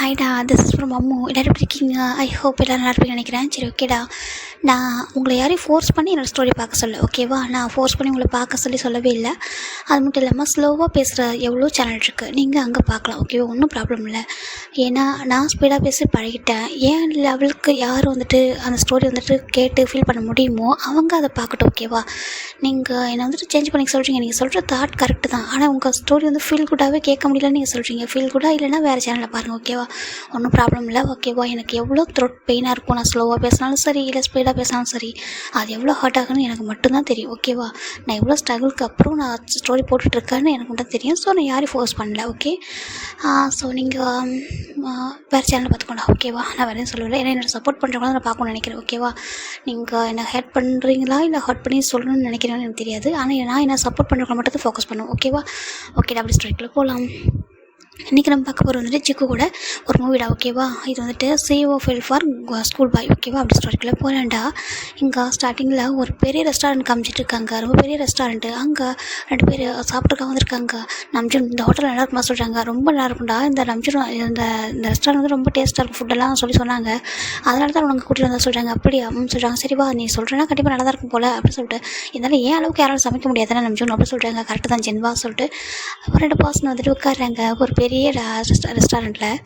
ஹாய்டா, this is from Ammu. எல்லோரும் எப்படி இருக்கீங்க? ஐ ஹோப் எல்லோரும் நல்லா இருப்பீங்கன்னு நினைக்கிறேன். சரி, ஓகேடா. நான் உங்களை யாரையும் ஃபோர்ஸ் பண்ணி என்னோடய ஸ்டோரி பார்க்க சொல்ல, ஓகேவா? நான் ஃபோர்ஸ் பண்ணி உங்களை பார்க்க சொல்லவே இல்லை. அது மட்டும் இல்லாமல் ஸ்லோவாக பேசுகிற எவ்வளோ சேனல் இருக்குது, நீங்கள் அங்கே பார்க்கலாம், ஓகேவா? ஒன்றும் ப்ராப்ளம் இல்லை. ஏன்னா நான் ஸ்பீடாக பேசி பழகிட்டேன். ஏன் லெவலுக்கு யார் வந்துட்டு அந்த ஸ்டோரி வந்துட்டு கேட்டு ஃபீல் பண்ண முடியுமோ அவங்க அதை பார்க்கட்டும், ஓகேவா? நீங்கள் என்னை வந்துட்டு சேஞ்ச் பண்ணிக்க சொல்கிறீங்க. நீங்கள் சொல்கிற தாட் கரெக்டு தான். ஆனால் உங்கள் ஸ்டோரி வந்து ஃபீல் குட்டாகவே கேட்க முடியலன்னு நீங்கள் சொல்கிறீங்க. ஃபீல் குட்டாக இல்லைன்னா வேறு சேனலில் பாருங்கள், ஓகேவா? ஒன்றும் ப்ராப்ளம் இல்லை, ஓகேவா? எனக்கு எவ்வளோ த்ரோட் பெயினாக இருக்கும், நான் ஸ்லோவாக பேசினாலும் சரி இல்லை ஸ்பீடாக பேசினாலும் சரி, அது எவ்வளோ ஹர்ட் ஆகுன்னு எனக்கு மட்டும்தான் தெரியும், ஓகேவா? நான் எவ்வளோ ஸ்ட்ரகிளுக்கு அப்புறம் நான் ஸ்டோரி போட்டுட்ருக்கேன்னு எனக்கு மட்டும் தெரியும். ஸோ நான் யாரையும் ஃபோர்ஸ் பண்ணல, ஓகே? ஸோ நீங்கள் வேறு சேனலில் பார்த்துக்கோண்டா, ஓகேவா? நான் வேறு எதுவும் சொல்லலை. ஏன்னா என்னோட சப்போர்ட் பண்ணுறவங்க நான் பார்க்கணும்னு நினைக்கிறேன், ஓகேவா? நீங்கள் என்ன ஹேட் பண்ணுறீங்களா இல்லை ஹர்ட் பண்ணி சொல்லணும்னு நினைக்கிறீங்கன்னு எனக்கு தெரியாது. ஆனால் நான் என்ன சப்போர்ட் பண்ணுறவங்க மட்டும் தான் ஃபோக்கஸ் பண்ணுவோம், ஓகேவா? ஓகேடா, அப்படி ஸ்ட்ரைக்கில் போகலாம். இன்றைக்கி நம்ம பார்க்க போகிறது வந்துட்டு சிக்கு கூட ஒரு மூவிடா, ஓகேவா? இது வந்துட்டு CEO fail for school boy, ஓகேவா? அப்படி ஸ்டோரிக்குள்ளே போகிறேன்டா. இங்கே ஸ்டார்டிங்கில் ஒரு பெரிய ரெஸ்டாரண்ட் காமிச்சிட்டு இருக்காங்க, ரொம்ப பெரிய ரெஸ்டாரண்ட்டு. அங்கே 2 பேர் சாப்பிட்ருக்க வந்திருக்காங்க. நம்ஜூன் இந்த ஹோட்டல் நல்லா இருக்குமா சொல்கிறாங்க. ரொம்ப நல்லா இருக்கும்டா இந்த நம்ஜூன், இந்த ரெஸ்டாரண்ட் வந்து ரொம்ப டேஸ்ட்டாக இருக்கும் ஃபுட்டெல்லாம் சொன்னாங்க. அதனால தான் உனக்கு கூட்டிகிட்டு வந்தால் சொல்கிறாங்க. அப்படியா சொல்கிறாங்க. சரிவா, நீ சொல்கிறேன்னா கண்டிப்பாக நல்லா தான் இருக்கும் போல் அப்படின்னு சொல்லிட்டு, இருந்தாலும் ஏன் அளவுக்கு யாராலும் சமைக்க முடியாது தானே நம்ஜூன் அப்படின்னு சொல்கிறாங்க. கரெக்டு தான் ஜென்வா சொல்லிட்டு ஒரு 2 பர்சன் வந்துட்டு உட்காடுறாங்க ஒரு பெரிய ரெஸ்டாரண்ட்டில்.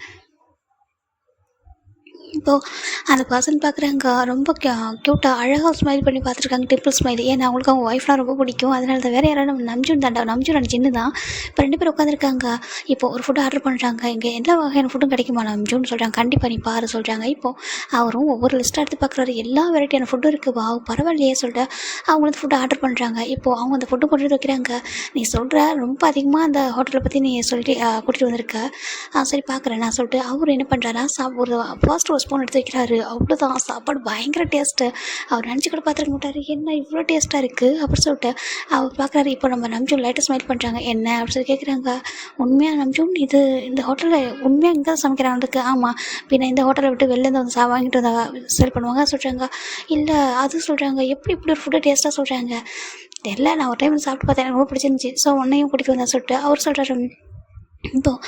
இப்போது அந்த பர்சன் பார்க்குறாங்க, ரொம்ப க்யூட்டாக அழகாக ஸ்மைல் பண்ணி பார்த்துருக்காங்க, டிம்பிள் ஸ்மைல். ஏன்னா அவங்களுக்கு அவங்க ஒய்ஃப்லாம் ரொம்ப பிடிக்கும். அதனால தான் வேறு யாராவது நம்ஜூன் தாண்டா, நம்ஜூன் அந்த சின்ன தான். இப்போ 2 பேர் உட்காந்துருக்காங்க. இப்போ ஒரு ஃபுட்டு ஆர்டர் பண்ணுறாங்க. இங்கே எல்லா வகையான ஃபுட்டும் கிடைக்குமா நம்ஜூன் சொல்கிறாங்க. கண்டிப்பாக நீ பாரு சொல்கிறாங்க. இப்போது அவரும் ஒவ்வொரு லிஸ்ட்டாக எடுத்து பார்க்குறாரு. எல்லா வெரைட்டியான ஃபுட்டும் இருக்குது. வா பரவாயில்லையே சொல்லிட்டு அவங்க வந்து ஃபுட்டு ஆர்டர் பண்ணுறாங்க. இப்போது அவங்க அந்த ஃபுட்டு கொண்டுட்டு வைக்கிறாங்க. நீ சொல்கிற ரொம்ப அதிகமாக அந்த ஹோட்டலை பற்றி நீ சொல்லிட்டு கூட்டிகிட்டு வந்திருக்க. சரி பார்க்குறேன் நான் சொல்லிட்டு அவர் என்ன பண்ணுறாருன்னா ஒரு ஃபர்ஸ்ட் ஒரு ஸ்பூன் எடுத்து வைக்கிறாரு. அவ்வளோதான், சாப்பாடு பயங்கர டேஸ்ட்டு. அவர் நினச்சி கூட பார்த்துருக்க மாட்டார், என்ன இவ்வளோ டேஸ்ட்டாக இருக்குது அப்படின்னு சொல்லிட்டு. அவர் பார்க்குறாரு. இப்போ நம்ம நம்ஜூன் லைட்டாக ஸ்மைல் பண்ணுறாங்க. என்ன அப்படின்னு சொல்லி கேட்குறாங்க. உண்மையாக நம்ஜூன் இது இந்த ஹோட்டலில் உண்மையாக இங்கே தான் சமைக்கிறாங்களுக்கு? ஆமாம், பின்ன இந்த ஹோட்டலை விட்டு வெளிலேருந்து வந்து வாங்கிட்டு வந்து சேல் பண்ணுவாங்க சொல்கிறாங்க. இல்லை அது சொல்கிறாங்க. எப்படி இப்படி ஒரு ஃபுட்டு டேஸ்ட்டாக சொல்கிறாங்க தெரியல. நான் ஒரு டைம் சாப்பிட்டு பார்த்தேன், எனக்கு ரொம்ப பிடிச்சிருந்துச்சி. ஸோ உன்னையும் கூட்டிகிட்டு வந்தேன் சொல்லிட்டு அவர் சொல்கிறாரு. இப்போது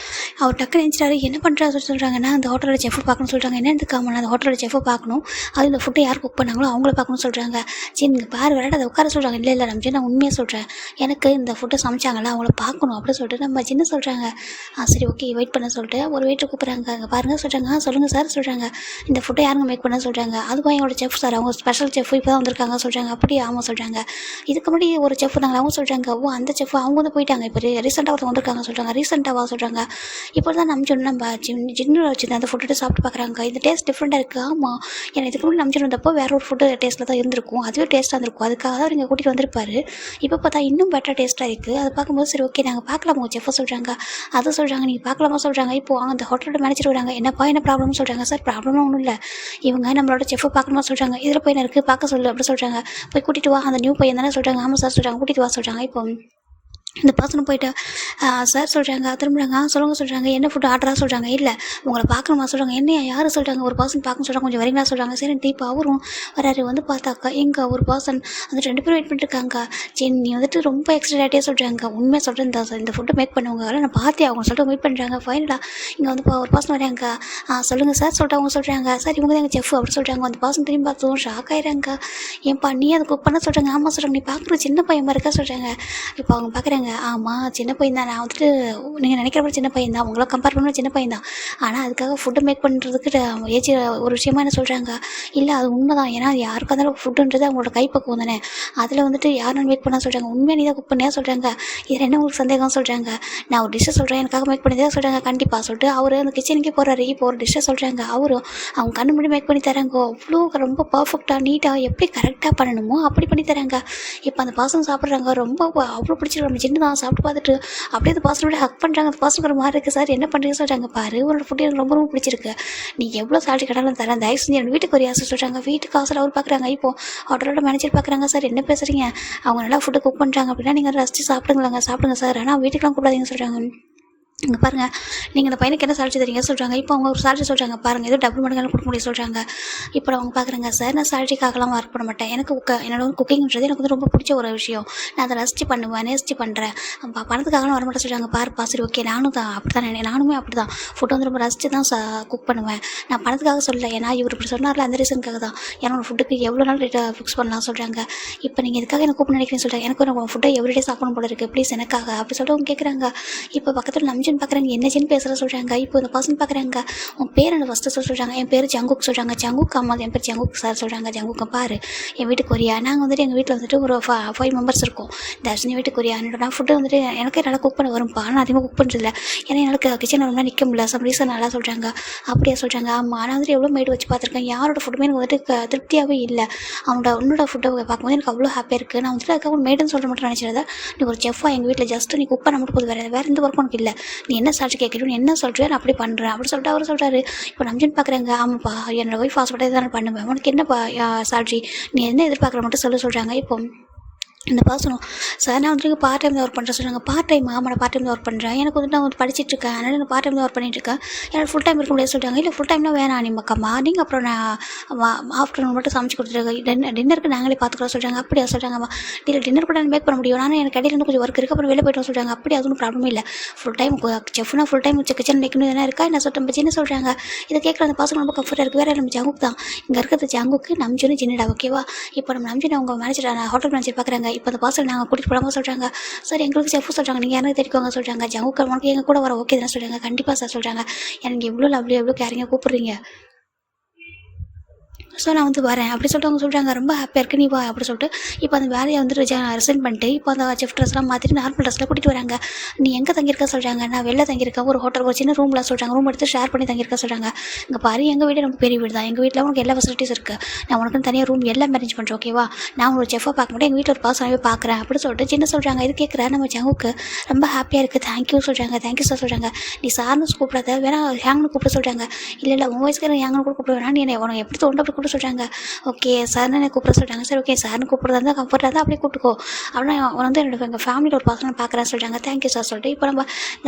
அவர் டக்குன்னு நினச்சிட்டாரு. என்ன பண்ணுறாரு சொல்கிறாங்கன்னா, அந்த ஹோட்டலோட செஃப்பை பார்க்கணும்னு சொல்கிறாங்க. என்ன எடுத்துக்காம அந்த ஹோட்டலோட செஃப்பை பார்க்கணும், அது இந்த ஃபுட்டை யார் குக் பண்ணாங்களோ அவங்கள பார்க்கணும்னு சொல்கிறாங்க. சரி நீங்கள் பாரு விளையாட அதை உட்கார சொல்கிறாங்க. இல்லை நம்ம நான் உண்மையாக சொல்கிறேன், எனக்கு இந்த ஃபுட்டை சமைச்சாங்களா அவங்கள பார்க்கணும் அப்படின்னு சொல்லிட்டு நம்ம சின்ன சொல்கிறாங்க. சரி ஓகே வெயிட் பண்ண சொல்லிட்டு ஒரு வெயிட்டை கூப்பிட்றாங்க. அங்கே பாருங்கள் சொல்கிறாங்க. சொல்லுங்கள் சார் சொல்கிறாங்க. இந்த ஃபுட்டை யாருங்க மேக் பண்ண சொல்கிறாங்க. அதுவும் எங்களோட செஃப் சார், அவங்க ஸ்பெஷல் செஃப் இப்போ தான் வந்திருக்காங்க சொல்கிறாங்க. அப்படியே ஆமாம் சொல்கிறாங்க. இதுக்கு முன்னாடி ஒரு செஃப் இருந்தாங்க அவங்க சொல்கிறாங்க. அந்த செஃப் அவங்க வந்து போயிட்டாங்க. இப்போ ரீசெண்டாக ஒருத்தவங்க வந்திருக்காங்க சொல்கிறாங்க. ரீசெண்டாக சொல்கிறாங்க. இப்போ தான் நம்ம ஜின்னு வச்சுருந்தேன் அந்த ஃபுட்டு சாப்பிட்டு பார்க்குறாங்க. இந்த டேஸ்ட் டிஃப்ரெண்ட்டாக இருக்குது. ஆமாம், ஏன்னா இதுக்கு முன்னாடி நம்பிச்சு வந்தப்போ வேற ஒரு ஃபுட்டு டேஸ்ட்டில் தான் இருந்திருக்கும். அதுவே டேஸ்ட்டாக இருந்திருக்கும். அதுக்காக தான் நீங்கள் கூட்டிகிட்டு வந்திருப்பாரு. இப்போ பார்த்தா இன்னும் பெட்டர் டேஸ்ட்டாக இருக்குது. அதை பார்க்கும்போது சரி ஓகே நாங்கள் பார்க்கலாம் உங்கள் செஃப்பை சொல்கிறாங்க. அதை சொல்கிறாங்க. நீங்கள் பார்க்கலாமா சொல்கிறாங்க. இப்போது அந்த ஹோட்டலோட மேனேஜர் வராங்க. என்னப்பா என்ன ப்ராப்ளம்னு சொல்கிறாங்க. சார் ப்ராப்ளம்லாம் ஒன்றும் இல்லை, இவங்க நம்மளோட செஃப்பை பார்க்கணுமா சொல்கிறாங்க. இதில் போய் என்ன இருக்குது பார்க்க சொல்லு அப்படி சொல்கிறாங்க. போய் கூட்டிகிட்டு வா, அந்த நியூ பையன் தானே சொல்கிறாங்க. ஆமாம் சார் சொல்கிறாங்க. கூட்டிகிட்டு வா சொல்கிறாங்க. இப்போ இந்த பர்சனும் போயிட்டு சார் சொல்கிறாங்க. திரும்புகிறாங்க. சொல்லுங்கள் சொல்கிறாங்க. என்ன ஃபுட்டு ஆர்டராக சொல்கிறாங்க. இல்லை உங்களை பார்க்கணுமா சொல்கிறாங்க. என்னையா யார் சொல்கிறாங்க. ஒரு பர்சன் பார்க்கணும்னு சொல்கிறாங்க. கொஞ்சம் வரீங்களா சொல்கிறாங்க. சரி இப்போ அவரும் வராரு. வந்து பார்த்தாக்கா எங்கே ஒரு பர்சன் அந்த 2 பேரும் வெயிட் பண்ணிட்டுருக்காங்க. சரி நீ வந்துட்டு ரொம்ப எக்ஸ்ட்ராட்டே சொல்கிறாங்க. உண்மையாக சொல்கிறேன், இந்த ஃபுட்டு மேக் பண்ணுவாங்க நான் பார்த்தே அவங்க சொல்லிட்டு வெயிட் பண்ணுறாங்க. ஃபைனலாக இங்கே வந்து ஒரு பர்சன் வராங்க. சொல்லுங்கள் சார் சொல்லிட்டு அவங்க சொல்கிறாங்க. சார் இவங்க தான் எங்கள் செஃப் அப்படி சொல்கிறாங்க. அந்த பர்சன் திரும்பி பார்த்தோம் ஷாக் ஆயிடுறாங்க. ஏன்ப்பா நீ அதை குக் பண்ண சொல்கிறாங்க. ஆமாம் சொல்கிறாங்க. நீ பார்க்குற சின்ன பையன் இருக்கா சொல்கிறாங்க. இப்போ அவங்க பார்க்குறாங்க. ஆமாம் சின்ன பையன் தான். நான் வந்துட்டு நீங்கள் நினைக்கிறப்ப சின்ன பையன் தான், உங்களை கம்பேர் பண்ண சின்ன பையன் தான். ஆனால் அதுக்காக ஃபுட்டு மேக் பண்ணுறதுக்கு ஏஜ் ஒரு விஷயமா என்ன சொல்கிறாங்க. இல்லை அது உண்மை தான், ஏன்னா யாருக்காக இருந்தாலும் ஃபுட்டுன்றது அவங்களோட கைப்பக்குவம் தானே. அதில் வந்துட்டு யார் மேக் பண்ண சொல்கிறாங்க. உண்மையாக நீ தான் குக் பண்ணியா சொல்கிறாங்க. இதில் என்ன உங்களுக்கு சந்தேகம் சொல்கிறாங்க. நான் ஒரு டிஷ்ஷை சொல்கிறேன் எனக்காக மேக் பண்ணி தான் சொல்கிறாங்க. கண்டிப்பாக சொல்லிட்டு அவர் அந்த கிச்சனுக்கே போகிறாரு. இப்போ ஒரு டிஷ்ஷை சொல்கிறாங்க. அவரும் அவங்க கண்ணு முன்னாடி மேக் பண்ணி தராங்க. அவ்வளோ ரொம்ப பர்ஃபெக்டாக நீட்டாக எப்படி கரெக்டாக பண்ணணுமோ அப்படி பண்ணி தராங்க. இப்போ அந்த பர்சன் சாப்பிட்றாங்க. ரொம்ப அவ்வளோ பிடிச்சிருக்கு. நம்ம சின்ன தான் சாப்பிட்டு பார்த்துட்டு அப்படியே அந்த பர்சனோட ஹக் பண்ணுறாங்க. அந்த பர்சனுக்கு ஒரு மாதிரி இருக்குது. சார் என்ன பண்ணுறீங்க சொல்கிறாங்க. பாரு உன்னோட ஃபுட்டு எனக்கு ரொம்ப ரொம்ப பிடிச்சிருக்கு, நீ எவ்வளோ சால்ரி கட்டாலும் தரேன், தயவு செஞ்சு என் வீட்டுக்கு ஒரு ஆசை சொல்கிறாங்க. வீட்டுக்கு ஆசை அவர் பார்க்குறாங்க. இப்போது ஹோட்டலோட மேனேஜர் பார்க்குறாங்க. சார் என்ன பேசுகிறீங்க, அவங்க நல்லா ஃபுட்டு குக் பண்ணுறாங்க அப்படின்னா நீங்கள் ரசித்து சாப்பிடுங்க சார், ஆனால் வீட்டுக்கெலாம் கூடாதீங்கன்னு சொல்கிறாங்க. இங்கே பாருங்கள், நீங்கள் இந்த பையனுக்கு என்ன சேலரி தரீங்க சொல்கிறாங்க. இப்போ அவங்க ஒரு சேலரி சொல்கிறாங்க பாருங்கள், ஏதோ டபுள் மடங்காலும் கொடுக்க முடியும் சொல்கிறாங்க. இப்போ அவங்க பார்க்குறாங்க, சார் நான் சேலரிக்காகலாம் ஒர்க் பண்ண மாட்டேன், எனக்கு என்னோட வந்து குக்கிங்கிறது எனக்கு வந்து ரொம்ப பிடிச்ச ஒரு விஷயம், நான் அதை ரசித்து பண்ணுவேன், நேசித்து பண்ணுறேன், பணத்துக்காகலாம் வரமாட்டேன் சொல்கிறாங்க. பாருப்பா சரி ஓகே, நானும் தான் அப்படி தான் நானுமே அப்படி தான் ஃபுட் வந்து ரொம்ப ரசித்து தான் குக் பண்ணுவேன், நான் பணத்துக்காக சொல்லலை, ஏன்னா இவர் இப்படி சொன்னார்ல அந்த ரீசனுக்காக தான், என்னோட ஃபுட்டுக்கு எவ்வளோ நாள் ரேட்டை ஃபிக்ஸ் பண்ணலாம் சொல்கிறாங்க. இப்போ நீங்கள் இதுக்காக எனக்கு கூப்பிட்டு நினைக்கிறேன்னு சொல்கிறாங்க. எனக்கு ஒரு ஃபுட்டை எவ்ரிடே சாப்பிடணும் போல இருக்குது, ப்ளீஸ் எனக்காக அப்படி சொல்லிட்டு அவங்க கேட்குறாங்க. இப்போ பக்கத்தில் நம்ஜன் பார்க்குறாங்க, என்ன ஜென் பேசுகிற சொல்கிறாங்க. இப்போ இந்த பர்சன் பார்க்குறாங்க, உன் பேர் என்ன ஃபஸ்ட்டு சொல்கிறாங்க. என் பேர் ஜங்குக் சொல்கிறாங்க. ஜங்குக் அம்மா, என் பேர் ஜங்குக் சார் சொல்கிறாங்க. ஜங்குக்கை பாரு, என் வீட்டுக்கு வரியா, நாங்கள் வந்துட்டு எங்கள் வீட்டில் வந்துட்டு ஒரு 5 மெம்பர்ஸ் இருக்கோம், தர்ஷினி வீட்டுக்கு வரியா, நான் ஃபுட்டு வந்துட்டு எனக்கு நல்லா குக் பண்ண வரும்ப்பா, நான் அதிகமாக குக் பண்ணுறதில்ல, ஏன்னா எனக்கு கிச்சனில் ரொம்ப நிற்க முடியல, சம் ரீசன் நல்லா சொல்கிறாங்க. அப்படியே சொல்கிறாங்க. ஆமாம், நான் வந்துட்டு எவ்வளோ மெய்டு வச்சு பார்த்துருக்கேன், யாரோட ஃபுட்டுமே எனக்கு வந்துட்டு திருப்தியாகவே இல்லை, உன்னோட ஃபுட்டை பார்க்கும்போது எனக்கு அவ்வளோ ஹாப்பியாக இருக்குது, நான் வந்துட்டு அதுக்காக ஒரு மெய்டுன்னு சொல்ல மட்டும் நினச்சிருந்தா, நீ ஒரு செஃப்பாக எங்கள் வீட்டில் ஜஸ்ட்டு நீ குக் பண்ண மட்டும் போது, வேறு எந்த ஒர்க்கும் உனக்கு இல்லை, நீ என்ன சார்ஜ் கேட்குறீங்க, என்ன சொல்கிறேன் நான் அப்படி பண்ணுறேன் அப்படி சொல்லிட்டு அவர் சொல்கிறாரு. இப்போ நம்ஜன் பார்க்குறாங்க. ஆமாப்பா, என்னோடய ஒய்ஃப் ஹாஸ்பிட்டல் தான் பண்ணுவேன், உனக்கு என்னப்பா சார்ஜி, நீ என்ன எதிர்பார்க்குற மட்டும் சொல்கிறாங்க. இப்போ இந்த பர்சனும், சார் நான் வந்துட்டு பார்ட் டைம் தான் ஒர்க் பண்ணுறேன் சொல்கிறாங்க. பார்ட் டைம், ஆமாம் நான் பார்ட் டைம் தான் ஒர்க் பண்ணுறேன், எனக்கு வந்து நான் வந்து படிச்சிட்ருக்கேன், அதனால் நான் பார்ட் டைம் தான் ஒர்க் பண்ணிட்டுருக்கேன், எனக்கு ஃபுல் டைம் இருக்க முடியாது சொல்கிறாங்க. இல்லை ஃபுல் டைம்னா வேணாம், நீ மார்னிங் அப்புறம் நான் ஆஃப்டர்நூன் மட்டும் சமைச்சு கொடுத்துருக்கேன், டின்னருக்கு நாங்களே பார்த்துக்குறோம் சொல்கிறாங்க. அப்படியா சொல்கிறாங்கம்மா, இல்லை டின்னர் கூட நான் மேக் பண்ண முடியும், ஆனால் எனக்கு இடையில கொஞ்சம் ஒர்க் இருக்குது, அப்புறம் வெளில போய்ட்டோம் சொல்கிறாங்க. அப்படி அதுவும் ப்ராப்ளமே இல்லை, ஃபுல் டைம் செஃப்னா ஃபுல் டைம் கிச்சன் வைக்கணும் என்ன இருக்கா என்ன சொல்லிட்டு நம்ம சின்ன சொல்கிறாங்க. இதை கேட்குற அந்த பசங்க ரொம்ப கம்ஃபர்ட்டாக இருக்குது. வேறு நம்ம ஜங்குக் தான், இங்கே இருக்கிறது ஜங்குக்கு நம்ஜுன்னு சின்னடா ஓகேவா. இப்போ நம்ம நம்ஜுன்னு அவங்க மேனேஜர் ஹோட்டல் மேனேஜர் பார்க்குறாங்க. இப்போ அந்த பசங்க நாங்கள் கூட்டிகிட்டு போடாமல் சொல்கிறாங்க. சார் எங்களுக்கு செஃப் சொல்கிறாங்க, நீங்கள் யாரும் தெரிவிக்கோங்க சொல்கிறாங்க. ஜங்குக்கு உனக்கு எங்கள் கூட வர ஓகே தானே சொல்கிறாங்க. கண்டிப்பாக சார் சொல்கிறாங்க, எனக்கு எவ்வளோ லவ்லி எவ்வளோ கேரிங்காக கூப்பிட்றீங்க, ஸோ நான் வந்து வரேன் அப்படி சொல்லிட்டு அவங்க சொல்கிறாங்க. ரொம்ப ஹாப்பியாக இருக்குது, நீ வா அப்படி சொல்லிட்டு இப்போ அந்த வேலையை வந்து ரிசைன் பண்ணிட்டு இப்போ அந்த செஃப் ட்ரெஸ்லாம் மாற்றிட்டு நார்மல் ட்ரெஸ்ஸில் கூட்டிகிட்டு வராங்க. நீ எங்கே தங்கியிருக்க சொல்கிறாங்க. நான் வெளில தங்கியிருக்கேன், ஒரு ஹோட்டல் ஒரு சின்ன ரூமில் சொல்கிறாங்க, ரூம் எடுத்து ஷேர் பண்ணி தங்கியிருக்க சொல்கிறாங்க. இங்கே பாரு, எங்கள் வீடு ரொம்ப பெரிய வீடு தான், எங்கள் வீட்டில் உனக்கு எல்லா ஃபெசிலிட்டிஸ் இருக்குது, நான் உனக்கு தனியாக ரூம் எல்லாம் அரேஞ்ச் பண்ணுறேன் ஓகேவா, நான் ஒரு செஃபாக பார்க்க மாட்டேன், எங்கள் வீட்டில் ஒரு பர்சனாகவே பார்க்குறேன் அப்படி சொல்லிட்டு சின்ன சொல்கிறாங்க. இது கேட்குறேன் நம்ம ஜங்குக்கு ரொம்ப ஹாப்பியாக இருக்குது. தேங்க்யூ சொல்கிறாங்க. தேங்க்யூ சார் சொல்கிறாங்க. நீ சார்னு கூப்பிடாத, வேணா ஹேங்னு கூப்பிட சொல்கிறாங்க. இல்லை உன் வயசுக்கு ஹேங்னு கூட கூப்பிட வேணா, நீ என்ன உனக்கு எப்படி தோண்டு அப்படி கூப்பிட சொல்கிறாங்க. ஓகே சார்னு எனக்கு கூப்பிட சொல்கிறாங்க. சரி ஓகே சார்னு கூப்பிட்றதா இருந்தால் கம்ஃபர்ட்டாக தான் அப்படியே கூப்பிட்டுக்கோ, அப்படின்னா வந்து என்னோட எங்கள் ஃபேமிலியில் ஒரு பர்சனை பார்க்குறேன்னு சொல்கிறாங்க. தேங்க்யூ சார் சொல்லிட்டு இப்போ நம்ம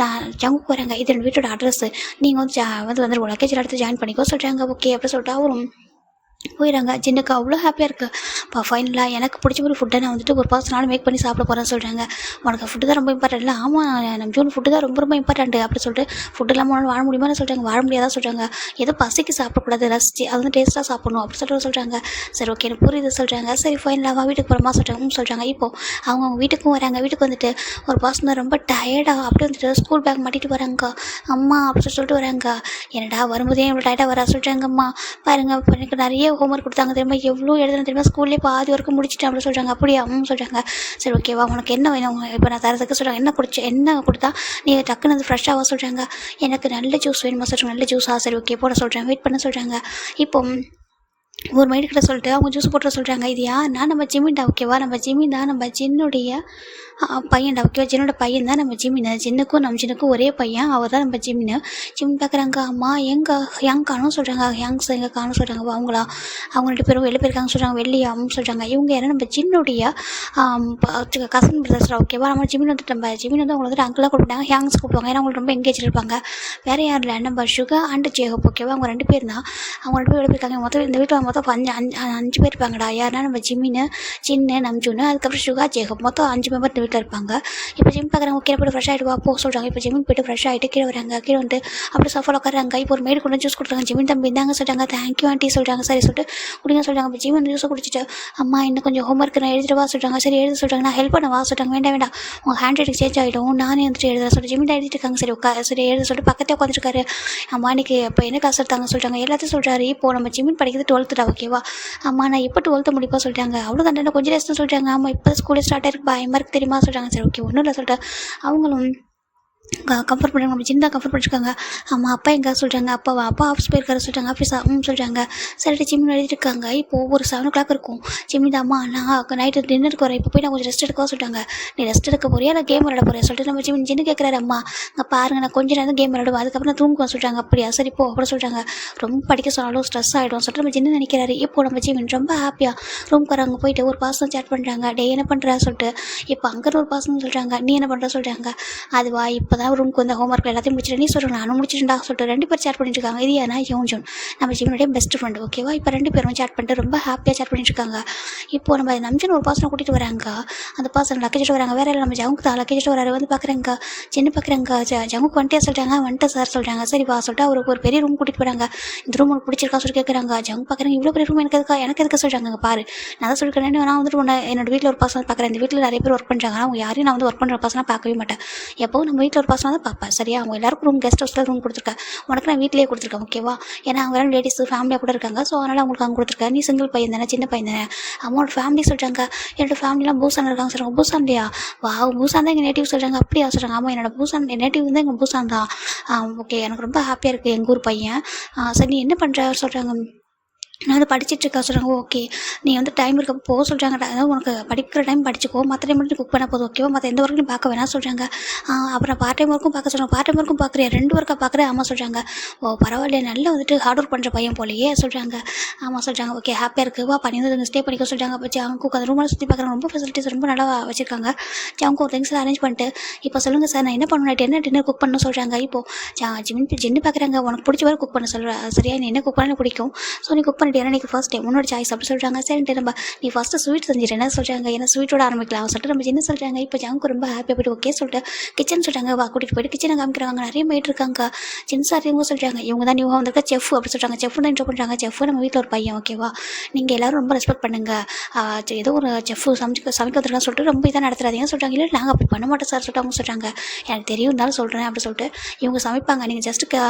ஜங்குக்கு வராங்க. இது என் வீட்டோட அட்ரஸ், நீங்கள் வந்து லக்கேஜில் எடுத்து ஜாயின் பண்ணிக்கோ சொல்கிறாங்க. ஓகே அப்படி சொல்லிட்டு அவரும் போயிடறாங்க. ஜின்னுக்கு அவ்வளோ ஹாப்பியாக இருக்குது. இப்போ ஃபைனலாக எனக்கு பிடிச்ச ஒரு ஃபுட்டை நான் வந்துட்டு ஒரு பர்சனால மேக் பண்ணி சாப்பிட போகிறேன்னு சொல்கிறாங்க. உனக்கு ஃபுட்டு தான் ரொம்ப இம்பார்ட்டன்ட் இல்லை. ஆமாம் நம்ம ஜூன் ஃபுட்டு தான் ரொம்ப ரொம்ப இம்பார்ட்டன்ட்டு அப்படி சொல்லிட்டு ஃபுட்டு இல்லாமல் உன்னால் வாழ முடியுமா சொல்கிறாங்க. வாழ முடியாதான் சொல்கிறாங்க. ஏதோ பசிக்கு சாப்பிடக்கூடாது, ரசிச்சு அது வந்து டேஸ்ட்டாக சாப்பிடணும் அப்படி சொல்கிறாங்க. சரி ஓகே எனக்கு புரியுது சொல்கிறாங்க. சரி ஃபைனலாக வீட்டுக்கு போகிறமா சொல்கிறாங்க. இப்போது அவங்க வீட்டுக்கும் வராங்க. வீட்டுக்கு வந்துட்டு ஒரு பர்சன் ரொம்ப டயர்டாக அப்படி வந்துட்டு ஸ்கூல் பேக் மாட்டிட்டு வராங்க. அம்மா அப்படி சொல்லிட்டு வராங்க. என்னடா வரும்போதே இவ்வளோ டயர்டாக வரா சொல்கிறாங்கம்மா. பாருங்கள் எனக்கு நிறைய ஹோம்ஒர்க் கொடுத்தாங்க தெரியுமா, எவ்வளோ எழுதுன தெரியுமா, ஸ்கூல்லேயே பாதி வரைக்கும் முடிச்சுட்டு அப்படி சொல்கிறாங்க. அப்படியா சொல்கிறாங்க. சரி ஓகேவா உனக்கு என்ன வேணும் இப்போ நான் தரதுக்கு சொல்கிறாங்க. என்ன கொடுத்தா நீ டக்குன்னு அது ஃப்ரெஷ்ஷாக சொல்கிறாங்க. எனக்கு நல்ல ஜூஸ் வேணுமா சொல்கிறாங்க. நல்ல ஜூஸா சரி ஓகே போட சொல்கிறேன், வெயிட் பண்ண சொல்கிறாங்க. இப்போ ஒரு மைண்டுக்கிட்ட சொல்லிட்டு அவங்க ஜூஸ் போட்டு சொல்கிறாங்க. இது யாருன்னா நம்ம ஜிமின்டா ஓகேவா, நம்ம ஜிமின் தான் நம்ம ஜின்னுடைய பையன்டா ஓகேவா, ஜின்னோட பையன் தான் நம்ம ஜிமின். ஜின்னுக்கும் நம்ம ஜின்னுக்கும் ஒரே பையன், அவர் தான் நம்ம ஜிமின். ஜிமின் பார்க்குறாங்க. அம்மா ஹியாங் காணும் சொல்கிறாங்க. ஹியாங்ஸ் எங்கே காணும் சொல்கிறாங்க. அவங்க 2 பேரும் வெளில போயிருக்காங்க சொல்கிறாங்க. வெள்ளியாவும் சொல்கிறாங்க. இவங்க யாரும் நம்ம ஜின்னுடைய கசன் பிரதர்ஸ் ஓகேவா. நம்ம ஜிமின் வந்துட்டு நம்ம ஜிமின் வந்து அவங்க வந்துட்டு அங்கெல்லாம் கூப்பிட்டாங்க, ஹியாங்ஸ் கூப்பிடுவாங்க, ஏன்னா அவங்களுக்கு ரொம்ப எங்கேஜ் இருப்பாங்க. வேறு யாரும் இல்லை, நம்ம சுகர் அண்ட் ஜேகப் ஓகேவா. அவங்க 2 பேர் தான். அவங்க 2 பேர் வெளில போயிருக்காங்க. மொத்தம் இந்த வீட்டில் மொத்தம் 5 பேர் இருப்பாங்கடா. யாருன்னா நம்ம ஜிமின், ஜின்னு, நம்ஜூன்னு, அதுக்கப்புறம் சுகா, ஜேகப், மொத்தம் 5 மெம்பர் இந்த வீட்டில் இருப்பாங்க. இப்போ ஜிம் பார்க்குறாங்க. கீழே போய்ட்டு ஃப்ரெஷ் ஆகிடுவா போக சொல்கிறாங்க. இப்போ ஜிமின் போய்ட்டு ஃப்ரெஷ் ஆகிட்டு கீழே வராங்க. கீழே வந்து அப்படி சோஃபாவில் உட்காராங்க. இப்போ ஒரு மேடு கொண்டு ஜூஸ் கொடுக்குறாங்க. ஜிமின் தம்பி இந்தாங்க சொல்கிறாங்க. தேங்க்யூ ஆண்டி சொல்கிறாங்க. சரி சொல்லிட்டு குடிங்க சொல்கிறாங்க. இப்போ ஜிமின் ஜூஸை குடிச்சிட்டு அம்மா இன்னும் கொஞ்சம் ஹோம்ஒர்க் நான் எழுதிடுவா சொல்கிறாங்க. சரி எழுத சொல்கிறாங்க. நான் ஹெல்ப் பண்ணவா சொல்கிறாங்க. வேண்டாம் உங்கள் ஹேண்ட் ரைட்டிங் சேஞ்ச் ஆகிடும், நானே வந்துட்டு எழுத சொல்லிட்டு ஜிமின் எழுதிட்டு இருக்காங்க. சரி எழுத சொல்லிட்டு பக்கத்தே உட்காந்துருக்காரு. அம்மா இன்னைக்கு இப்போ என்ன கிளாஸ் எடுத்தாங்க சொல்கிறாங்க. எல்லாத்தையும் சொல்கிறாரு. இப்போ நம்ம ஜிமின் படிக்கிறது 12th ஓகேவா. அம்மா நான் இப்போ 12th முடிப்பா சொல்லிட்டாங்க. அவ்வளோ கண்டன கொஞ்சம் டேஸ் தான் சொல்கிறாங்க. ஆமாம் இப்போ ஸ்கூலே ஸ்டார்ட் ஆயிருக்கு, பயமாக இருக்குது தெரியுமா சொல்கிறாங்க. சரி ஓகே ஒன்றும் இல்லை சொல்லிட்டு அவங்களும் கம்ஃபர்ட் பண்ணுறாங்க. நம்ம சின்ன கம்ஃபர்ட் பண்ணிருக்காங்க. அம்மா அப்பா எங்கே சொல்கிறாங்க. அப்பா ஆஃபீஸ் போயிருக்காரு சொல்கிறாங்க. ஆஃபீஸா சொல்கிறாங்க. சரிட்டு ஜிம்மின் எழுதிருக்காங்க. இப்போது ஒரு 7 o'clock இருக்கும். ஜிம்மின் அம்மா நான் நைட்டு டின்னருக்கு வரேன், இப்போ போய் நான் கொஞ்சம் ரெஸ்ட் எடுக்கவா சொல்லிட்டாங்க. நீ ரெஸ்ட் எடுக்க போறியா இல்லை கேம் விளாட போறியா சொல்லிட்டு நம்ம ஜிம்மின் சின்ன கேட்குறாரு. அம்மா அங்கே பாருங்கள் நான் கொஞ்சம் நேரம் கேம் விளாடுவேன், அதுக்கப்புறம் நான் தூங்குவேன் சொல்கிறாங்க. அப்படியா சரி இப்போ அப்படி சொல்கிறாங்க. ரொம்ப படிக்க சொன்னாலும் ஸ்ட்ரெஸ் ஆகிடும் சொல்லிட்டு நம்ம சின்ன நினைக்கிறாரு. இப்போ நம்ம ஜிம்மின் ரொம்ப ஹாப்பியாக ரூம்க்கு வராங்க. போயிட்டு ஒரு பர்சன் சேட் பண்ணுறாங்க. டே என்ன பண்ணுறா சொல்லிட்டு இப்போ அங்கே ஒரு பர்சன் சொல்கிறாங்க. நீ என்ன பண்ணுற சொல்கிறாங்க. அதுவா இப்போ தான் ரூமுக்கு வந்து ஹோம் ஒர்க் எல்லாத்தையும் முடிச்சுட்டு நீ சொல்கிறேன் நானும் முடிச்சிட்டுடா சொல்லிட்டு 2 பேர் சேட் பண்ணிட்டு இருக்காங்க. இது ஏன்னா யோன்ஜூன் நம்ம ஜிமினுடைய பெஸ்ட் ஃப்ரெண்டு. ஓகேவா, இப்போ 2 பேரும் சேட் பண்ணிட்டு ரொம்ப ஹாப்பியாக சேட் பண்ணிட்டு இருக்காங்க. இப்போ நம்ம நம்ஜூன் ஒரு பர்சனை கூட்டிகிட்டு வராங்க. அந்த பர்சன் லக்கேஜ் வராங்க. வேற இல்லை நம்ம ஜங்குக்கு தான் லக்கேஜ் வராரு. வந்து பார்க்குறாங்க சின்ன பார்க்குறாங்க ஜங்குக்கு வந்துட்டே சொல்லிட்டாங்க. வந்துட்டு சார் சொல்லிட்டாங்க. சரி வா சொல்லிட்டு அவருக்கு ஒரு பெரிய ரூம் கூட்டிகிட்டு போகிறாங்க. இந்த ரூம் உனக்கு பிடிச்சிருக்கா சொல்லி கேட்குறாங்க. ஜங்கு பார்க்குறாங்க இவ்வளோ பெரிய ரூம் எனக்கு எதுக்கு சொல்கிறாங்க. பாரு நான் தான் சொல்லிக்கிறேன், நான் வந்துட்டு என்னோட வீட்டில் ஒரு பர்சன் பார்க்குறேன். இந்த வீட்டில் நிறைய பேர் ஒர்க் பண்ணுறாங்க. அவங்க யாரையும் நான் வந்து ஒர்க் பண்ணுற பர்சனாக பார்க்கவே மாட்டேன். எப்போவும் நம்ம வீட்டில் ஒரு பர்சனாக தான் பார்ப்பேன். சரியா, அவங்க எல்லாருக்கும் ரூம் கெஸ்ட் ஹவுஸில் ரூம் கொடுத்துருக்கேன். உனக்கு நான் வீட்டிலேயே கொடுத்துருக்கேன். ஓகேவா, ஏன்னா அவங்க எல்லாம் லேடிஸ் ஃபேமிலியாக கூட இருக்காங்க. ஸோ அதனால் அவங்களுக்கு அங்கே கொடுத்துருக்கேன். நீ சிங்கிள் பையன் தானே, சின்ன பையன் தானே. அவங்களோட ஃபேமிலி சொல்கிறாங்க. என்னோட ஃபேமிலிலாம் பூசான் இருக்காங்க சொல்கிறாங்க. பூசான் இல்லையா, வா பூசான் தான் எங்கள் நேட்டிவ் சொல்கிறாங்க. அப்படியா சொல்கிறாங்க. ஆமாம் என்னோட பூசான் நேட்டிவ் வந்து எங்கள் பூசான் தான். ஓகே எனக்கு ரொம்ப ஹாப்பியாக இருக்குது எங்கள் ஊர் பையன். சரி நீ என்ன பண்ணுற சொல்கிறாங்க. நான் வந்து படிச்சுட்ருக்கா சொல்கிறாங்க. ஓகே நீ வந்து டைம் இருக்க போக சொல்கிறாங்க. அதாவது உனக்கு படிக்கிற டைம் படிச்சுக்கோ, மற்ற டைம் மட்டும் குக் பண்ண போதும். ஓகேவா, மற்ற எந்த ஒர்க்கும் பார்க்க வேணாம் சொல்கிறாங்க. அப்புறம் பார்ட் டைம் ஒர்க்கும் பார்க்க சொல்கிறாங்க. பார்ட் டைம் ஒர்க்கும் பார்க்குறியா, 2 ஒர்க்காக பார்க்குறேன். ஆமாம் சொல்கிறாங்க. ஓ பரவாயில்லையா, நல்லா வந்துட்டு ஹார்ட் ஒர்க் பண்ணுற பையன் போலையே சொல்கிறாங்க. ஆமாம் சொல்கிறாங்க. ஓகே ஹாப்பியாக இருக்குது, வா பண்ணி வந்து ஸ்டே பண்ணிக்க சொல்கிறாங்க. அப்போ அவங்க அந்த ரூமெல்லாம் சுற்றி பார்க்குறாங்க. ரொம்ப ஃபெசிலிட்டிஸ் ரொம்ப நல்லா வச்சுருக்காங்க. அவங்க ஒரு திங்ஸ்லாம் அரேஞ்ச் பண்ணிட்டு இப்போ சொல்லுங்கள் சார் நான் என்ன பண்ணணும், என்ன டின்னர் குக் பண்ணணும் சொல்கிறாங்க. இப்போது ஜின்னு பார்க்குறாங்க. உனக்கு பிடிச்ச வரை குக் பண்ண சொல்கிறேன். சரியா, நீ என்ன குக் பண்ண பிடிக்கும், ஸோ நீ குக் பண்ணிட்டு எனக்கு ஃபர்ஸ்ட் டைம் உன்னோட சாய்ஸ் அப்படி சொல்கிறாங்க. சரின்ட்டு நம்ம நீ ஃபஸ்ட்டு ஸ்வீட் செஞ்சிட்டு என்ன சொல்கிறாங்க. ஏன்னா ஸ்வீட்டோட ஆரம்பிக்கலாம் சொல்லிட்டு நம்ம என்ன சொல்கிறாங்க. இப்போ ஜங்கு ரொம்ப ஹாப்பியாக போய்ட்டு ஓகே சொல்லிட்டு கிச்சன் சொல்கிறாங்க. வா கூட்டிகிட்டு போய்ட்டு கிச்சனை காமிக்கிறாங்க. நிறைய மேட் இருக்காங்க. சின்ன சார் இவங்க சொல்கிறாங்க இவங்க தான் நியூவாக வந்திருக்க செஃப் அப்படி சொல்கிறாங்க. செஃப் தான் இன்ட்ரோ பண்ணுறாங்க. செஃப் நம்ம வீட்டில் ஒரு பையன். ஓகேவா, நீங்கள் எல்லோரும் ரொம்ப ரெஸ்பெக்ட் பண்ணுங்கள். ஏதோ ஒரு செஃப் சமைக்க வந்துருக்கான்னு சொல்லிட்டு ரொம்ப இதாக நடத்துறாதீங்கன்னு சொல்கிறாங்க. இல்லை நாங்கள் அப்படி பண்ண மாட்டோம் சார் சொல்லிட்டு அவங்க சொல்கிறாங்க. எனக்கு தெரியும் இருந்தாலும் சொல்கிறேன் அப்படி சொல்லிட்டு இவங்க சமைப்பாங்க. நீங்கள் ஜஸ்ட்டு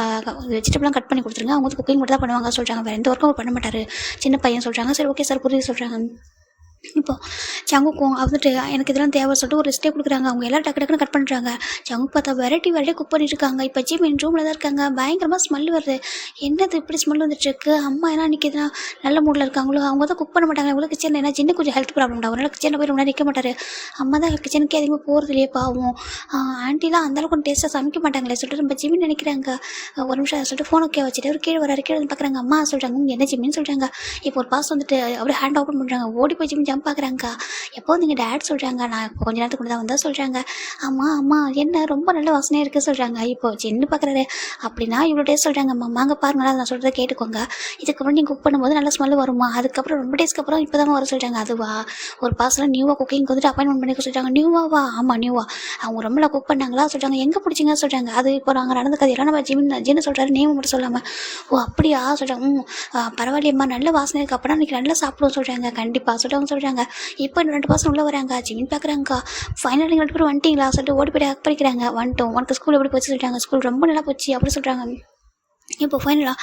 வெஜிடபிள்லாம் கட் பண்ணி கொடுத்துருங்க. அவங்க வந்து குக்கிங் மட்டும் தான் பண்ணுவாங்க சொல்கிறாங்க. வேறு எந்த ஒர்க்கும் பண்ண மாட்டார் சின்ன பையன் சொல்கிறாங்க. சரி ஓகே சார் புரியுது சொல்கிறாங்க. இப்போ ஜங்குக்கும் வந்துட்டு எனக்கு இதெல்லாம் தேவை சொல்லிட்டு ஒரு லிஸ்ட்டே கொடுக்குறாங்க. அவங்க எல்லாம் டக்கு டக்குன்னு கட் பண்ணுறாங்க. ஜங்கு பார்த்தா வெரைட்டி குக் பண்ணிட்டு இருக்காங்க. இப்போ ஜிமின் ரூமில் தான் இருக்காங்க. பயங்கரமாக ஸ்மெல் வருது. என்னது இப்படி ஸ்மெல் வந்துட்டுருக்கு. அம்மா ஏன்னா இன்றைக்கி எதுனா நல்ல மூடில் இருக்காங்களோ, அவங்க தான் குக் பண்ண மாட்டாங்க. இவ்வளோ கிச்சனில் ஏன்னா சின்ன கொஞ்சம் ஹெல்த் ப்ராப்ளம் தான். அவரால் கிச்சனில் போய் ரொம்ப நிற்க மாட்டார். அம்மா தான் கிச்சனுக்கே அதிகமாக போகிறது இல்லையே பாவம். ஆண்டிலாம் அந்தளவுக்கு கொஞ்சம் டேஸ்ட்டாக சமைக்க மாட்டாங்களே சொல்லிட்டு நம்ம ஜிமின் நினைக்கிறாங்க. ஒரு நிமிஷம் சொல்லிட்டு ஃபோன் ஓகே வச்சுட்டு ஒரு கீழே வர கீழே வந்து பார்க்குறாங்க. அம்மா சொல்கிறாங்க என்ன ஜிமின்னு சொல்கிறாங்க. இப்போ ஒரு பாஸ் வந்துட்டு அப்படியே ஹேண்ட் ஓப்பன் பண்ணுறாங்க. ஓடி போய் ஜிமின் ஜம்ப் பார்க்குறாங்க. எப்போ நீங்கள் டேட் சொல்கிறாங்க. நான் இப்போ கொஞ்ச நேரத்துக்கு முன்னாடி தான் வந்தால் சொல்கிறாங்க. அம்மா என்ன ரொம்ப நல்ல வாசனையாக இருக்குது சொல்கிறாங்க. இப்போ சின்ன பார்க்குறாரு. அப்படின்னா இவ்வளோ டேஸ்ட் சொல்கிறாங்க. அம்மாங்க பாருங்களா நான் சொல்கிறத கேட்டுக்கோங்க. இதுக்கப்புறம் நீங்கள் குக் பண்ணும்போது நல்ல ஸ்மெல் வருமா, அதுக்கப்புறம் ரொம்ப டேஸ்க்கு அப்புறம் இப்போ தான் வர சொல்கிறாங்க. அதுவா ஒரு பாசலாம் நியூவாக குக்கிங்க்கு வந்துட்டு அப்பாயின்மெண்ட் பண்ணிக்க சொல்கிறாங்க. நியூவாவா, ஆமாம் நியூவா. அவங்க ரொம்ப குக் பண்ணாங்களா சொல்கிறாங்க. எங்கே பிடிச்சிங்க சொல்கிறாங்க. அது இப்போ நாங்கள் நடந்த கதையெல்லாம் நம்ம ஜின்னு சொல்கிறாரு நேம் மட்டும் சொல்லாமல். ஓ அப்படியா சொல்கிறாங்க. பரவாயில்லையம்மா நல்ல வாசனை இருக்குது. அப்போனா இன்றைக்கி நல்லா சாப்பிடுவோம் சொல்கிறாங்க. கண்டிப்பாக சொல்கிறாங்க. இப்போ 2 பர்சன் உள்ளே வராங்க. ஜிமின் பார்க்குறாங்க. ஃபைனல் 2 பேரும் வந்துட்டீங்களா சொல்லிட்டு ஓடி போய் ஹக் பண்ணிக்கிறாங்க. வந்துட்டோம், உனக்கு ஸ்கூல் எப்படி போச்சு சொல்கிறாங்க. ஸ்கூல் ரொம்ப நல்லா போச்சு அப்படி சொல்கிறாங்க. இப்போ ஃபைனலாக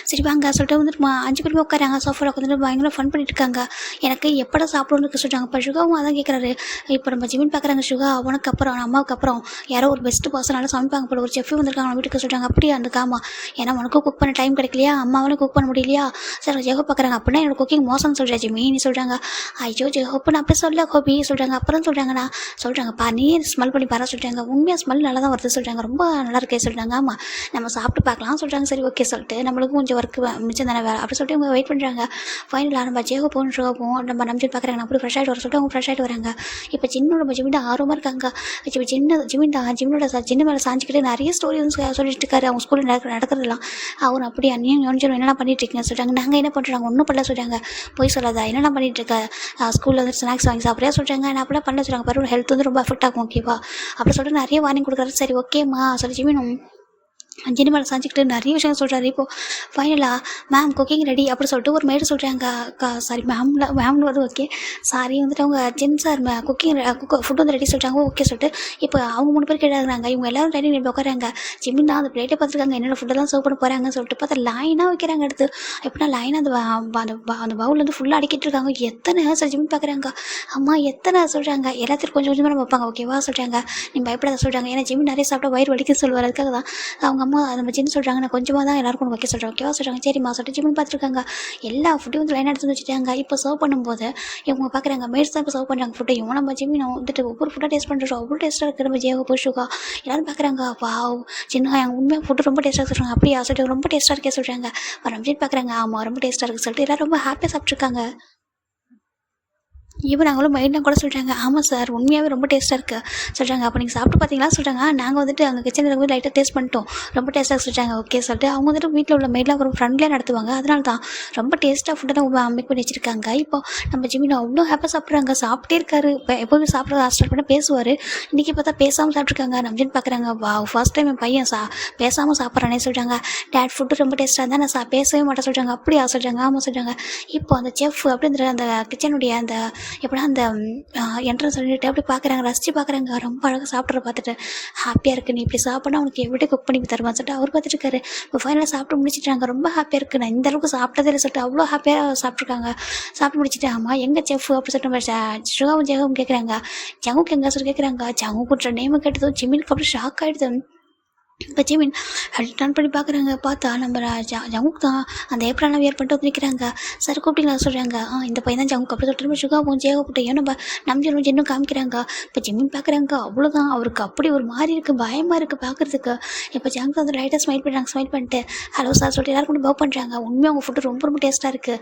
சரி வாங்க சொல்லிட்டு வந்துட்டு 5 பேருமே உட்காராங்க. சோஃபாவில் உட்காந்துட்டு பயங்கர ஃபன் பண்ணிட்டு இருக்காங்க. எனக்கு எப்படா சாப்பிடணுன்னு சொல்கிறாங்க. இப்போ சுகாவும் அதான் கேட்குறாரு. இப்போ நம்ம ஜிமின் பார்க்குறாங்க. சுகா அவனுக்கு அப்புறம் அம்மாவுக்கு அப்புறம் யாரோ ஒரு பெஸ்ட் பர்சனால சமைப்பாங்க போல, ஒரு செஃப் வந்திருக்காங்க வீட்டுக்கு சொல்கிறாங்க. அப்படியே அந்த காமா ஏன்னா உனக்கும் குக் பண்ண டைம் கிடைக்கலையா, அம்மாவாலும் குக் பண்ண முடியலையா சார் ஜெகோ பார்க்குறாங்க. அப்படின்னா என்னோட குக்கிங் மோசம்னு சொல்கிறா ஜிமின்னு சொல்கிறாங்க. ஐயோ ஜெகோப்பு நான் அப்படி சொல்ல ஹோபி சொல்கிறாங்க. அப்புறம் சொல்கிறாங்கண்ணா சொல்கிறாங்கப்பா நீ ஸ்மெல் பண்ணி பாரா சொல்கிறாங்க. உண்மையாக ஸ்மெல் நல்லா தான் வருது சொல்கிறாங்க. ரொம்ப நல்லா இருக்கே சொல்கிறாங்க. ஆமாம் நம்ம சாப்பிட்டு பார்க்கலாம் சொல்கிறாங்க. சரி ஓகே சொல்லிட்டு நம்மளுக்கும் கொஞ்சம் ஒர்க்கு மிச்சம் தானே வேலை அப்படி சொல்லிட்டு இவங்க வெயிட் பண்ணுறாங்க. ஃபைனலாக நம்ம ஜேகோ போகணும் ஷோ போவோம். நம்ம நம்பிட்டு பார்க்குறாங்க. நான் அப்படி ஃப்ரெஷ் ஆகிட்டு வர சொல்லிட்டு அவங்க ஃப்ரெஷ் ஆகிட்டு வராங்க. இப்போ சின்ன நம்ம ஜிமின் ஆர்வமாக இருக்காங்க. இப்போ ஜிமினோட சின்ன மேலே சாஞ்சிக்கிட்டு நிறைய ஸ்டோரி வந்து சொல்லிட்டு இருக்காரு. அவங்க ஸ்கூலில் நடக்கிறதுலாம் அவர் அப்படி அந்நியம் யோனிச்சோம் என்னென்ன பண்ணிட்டு இருக்கீங்க சொல்கிறாங்க. நாங்கள் என்ன பண்ணுறாங்க ஒன்றும் பண்ணல சொல்கிறாங்க. போய் சொல்லாதா என்னென்ன பண்ணிட்டு இருக்க, ஸ்கூலில் வந்து ஸ்நாக்ஸ் வாங்கி சாப்பிட்றியா சொல்கிறாங்க. நான் அப்படிலாம் பண்ணல சொல்கிறாங்க. பாரு ஹெல்த் வந்து ரொம்ப அஃபெக்ட் ஆகும் ஓகேவா அப்படி சொல்லிட்டு நிறைய வார்னிங் கொடுக்குறாரு. சரி ஓகேம்மா சொல்லி ஜிமினும் ஜின்னு மேலே சாஞ்சிக்கிட்டு நிறைய விஷயம் சொல்கிறாரு. இப்போது ஃபைனலாக மேம் குக்கிங் ரெடி அப்படி சொல்லிட்டு ஒரு மேடு சொல்கிறாங்க. சாரி மேம்னு வந்து ஓகே சாரி வந்துட்டு அவங்க ஜின் சார் ஃபுட் வந்து ரெடி சொல்கிறாங்க. ஓகே சொல்லிட்டு இப்போ அவங்க 3 பேர் கேட்டாங்க. இவங்க எல்லோரும் ரெடி நின்று உட்காராங்க. ஜிமின் தான் அந்த பிளேட்டை பார்த்துருக்காங்க. என்னோட ஃபுட்டெல்லாம் சர்வ் பண்ண போகிறாங்கன்னு சொல்லிட்டு பார்த்தா லைனாக வைக்கிறாங்க. அடுத்து எப்படின்னா லைனாக அந்த பவுல் வந்து ஃபுல்லாக அடிக்கிட்டு இருக்காங்க. எத்தனை சார் ஜிமின் பார்க்குறாங்க. அம்மா எத்தனை சொல்கிறாங்க. எல்லாத்துக்கும் கொஞ்சம் கொஞ்சமாக நம்ம வைப்பாங்க ஓகேவா சொல்கிறாங்க. நீ பயப்படாத சொல்கிறாங்க. ஏன்னா ஜிமின் நிறைய சாப்பிட்டா வயிறு வலிக்குன்னு சொல்லுவார். அதுக்காக தான் அவங்க அம்மா நம்ம ஜின்னு சொல்கிறாங்க. நான் கொஞ்சமாக தான் எல்லாருக்கும் வைக்க சொல்கிறேன் ஓகேவா சொல்கிறாங்க. சரிம்மா சொல்லிட்டு ஜிமின் பார்த்துருக்காங்க. எல்லா ஃபுட்டையும் வந்து லைன் எடுத்து வச்சுட்டாங்க. இப்போ சர்வ் பண்ணும்போது இவங்க பார்க்குறாங்க மேட்ஸ் தான் இப்போ சர்வ் பண்ணுறாங்க ஃபுட்டையும். நம்ம ஜிமின் வந்துட்டு ஒவ்வொரு ஃபுட்டாக டேஸ்ட் பண்ணுறோம். அவ்வளோ டேஸ்ட்டாக இருக்குது. நம்ம ஜேகோ புஷுகா எல்லாரும் பார்க்குறாங்க. வாவ் சின்ன எங்கள் உண்மையாக ஃபுட்டு ரொம்ப டேஸ்ட்டாக சொல்கிறாங்க. அப்படியா சொல்லிட்டு ரொம்ப டேஸ்ட்டாக இருக்கே சொல்கிறாங்க. நம்ம ஜின் பார்க்குறாங்க. ஆமாம் ரொம்ப டேஸ்ட்டாக இருக்குது சொல்லிட்டு எல்லோரும் ரொம்ப ஹாப்பியாக சாப்பிட்ருக்காங்க. ஈவன் அவங்களும் மெயினாக கூட சொல்கிறாங்க, ஆமாம் சார் உண்மையாகவே ரொம்ப டேஸ்ட்டாக இருக்குது சொல்கிறாங்க. அப்போ நீங்கள் சாப்பிட்டு பார்த்தீங்களா சொல்கிறாங்க. நாங்கள் வந்துட்டு அங்கே கிச்சனில் இருக்கும்போது லைட்டாக டேஸ்ட் பண்ணிட்டோம், ரொம்ப டேஸ்ட்டாக சொல்கிறாங்க. ஓகே சொல்லிட்டு அவங்க வந்துட்டு வீட்டில் உள்ள மெயிலாக ஒரு ஃப்ரெண்ட்லியாக நடத்துவாங்க. அதனால தான் ரொம்ப டேஸ்ட்டாக ஃபுட்டெல்லாம் மேக் பண்ணி வச்சுருக்காங்க. இப்போ நம்ம ஜிமின் அவ்வளோ ஹாப்பியாக சாப்பிட்றாங்க, சாப்பிட்டே இருக்காரு. இப்போ எப்போதுமே சாப்பிட ஸ்டார்ட் பண்ண பேசுவார், இன்றைக்கி பார்த்தா பேசாமல் சாப்பிட்ருக்காங்க. நம்மஜின் பார்க்குறாங்க, வா ஃபர்ஸ்ட் டைம் என் பையன் பேசாமல் சாப்பிட்றானே சொல்கிறாங்க. டேட் ஃபுட்டு ரொம்ப டேஸ்ட்டாக இருந்தால் நான் பேசவே மாட்டேன் சொல்கிறாங்க. அப்படியா சொல்கிறாங்க. ஆமாம் சொல்கிறாங்க. இப்போ அந்த செஃப் அப்படின்ற அந்த கிச்சனுடைய அந்த எப்படின்னா அந்த என்ட்ரன்ஸ் சொல்லிட்டு அப்படி பார்க்குறாங்க, ரசித்து பார்க்குறாங்க. ரொம்ப அழகாக சாப்பிட்ற பார்த்துட்டு ஹாப்பியாக இருக்குது, நீ இப்படி சாப்பிட்னா உனக்கு எப்படி குக் பண்ணி தருவான்னு சொல்லிட்டு அவர் பார்த்துட்டு இருக்காரு. இப்போ ஃபைனலாக சாப்பிட்டு முடிச்சிட்டாங்க. ரொம்ப ஹாப்பியாக இருக்குது, நான் இந்த அளவுக்கு சாப்பிட்டதே இல்லை சொல்லிட்டு அவ்வளோ ஹாப்பியாக சாப்பிட்ருக்காங்க. சாப்பிட்டு முடிச்சுட்டு ஆமாம் எங்கள் செஃப் அப்படி சொல்லிட்டு சுகாவும் ஜெகவும் கேட்குறாங்க. ஜங்குக்கு எங்கே சொல்லி கேட்குறாங்க. ஜங்கு கூட்டுற நேமு கேட்டதும் ஜிமினுக்கு அப்படி ஷாக் ஆகிடுது. இப்போ ஜிமின் அப்படி டர்ன் பண்ணி பார்க்குறாங்க, பார்த்தா நம்ம ஜங்குக் தான் அந்த ஏப்ரல்லாம் வியர் பண்ணிட்டு வந்து நிற்கிறாங்க. சார் கூப்பிட்டீங்களா சொல்கிறாங்க. இந்த பையன் தான் ஜங்குக் அப்படி சொல்லிட்டு சுகாவும் ஜெயகூட்டையும் நம்ம நம்ம இன்னும் காமிக்கிறாங்க. இப்போ ஜிமின் பார்க்குறாங்க, அவ்வளோதான் அவருக்கு அப்படி ஒரு மாதிரி இருக்குது, பயமாக இருக்குது பார்க்குறதுக்கு. இப்போ ஜங்க் வந்து லைட்டாக ஸ்மைல் பண்ணுறாங்க. ஸ்மைல் பண்ணிட்டு ஹலோ சார் சொல்லிட்டு எல்லாருக்கும் கூட பவ் பண்ணுறாங்க. உண்மையாக உங்கள் ஃபுட்டு ரொம்ப ரொம்ப டேஸ்ட்டாக இருக்குது,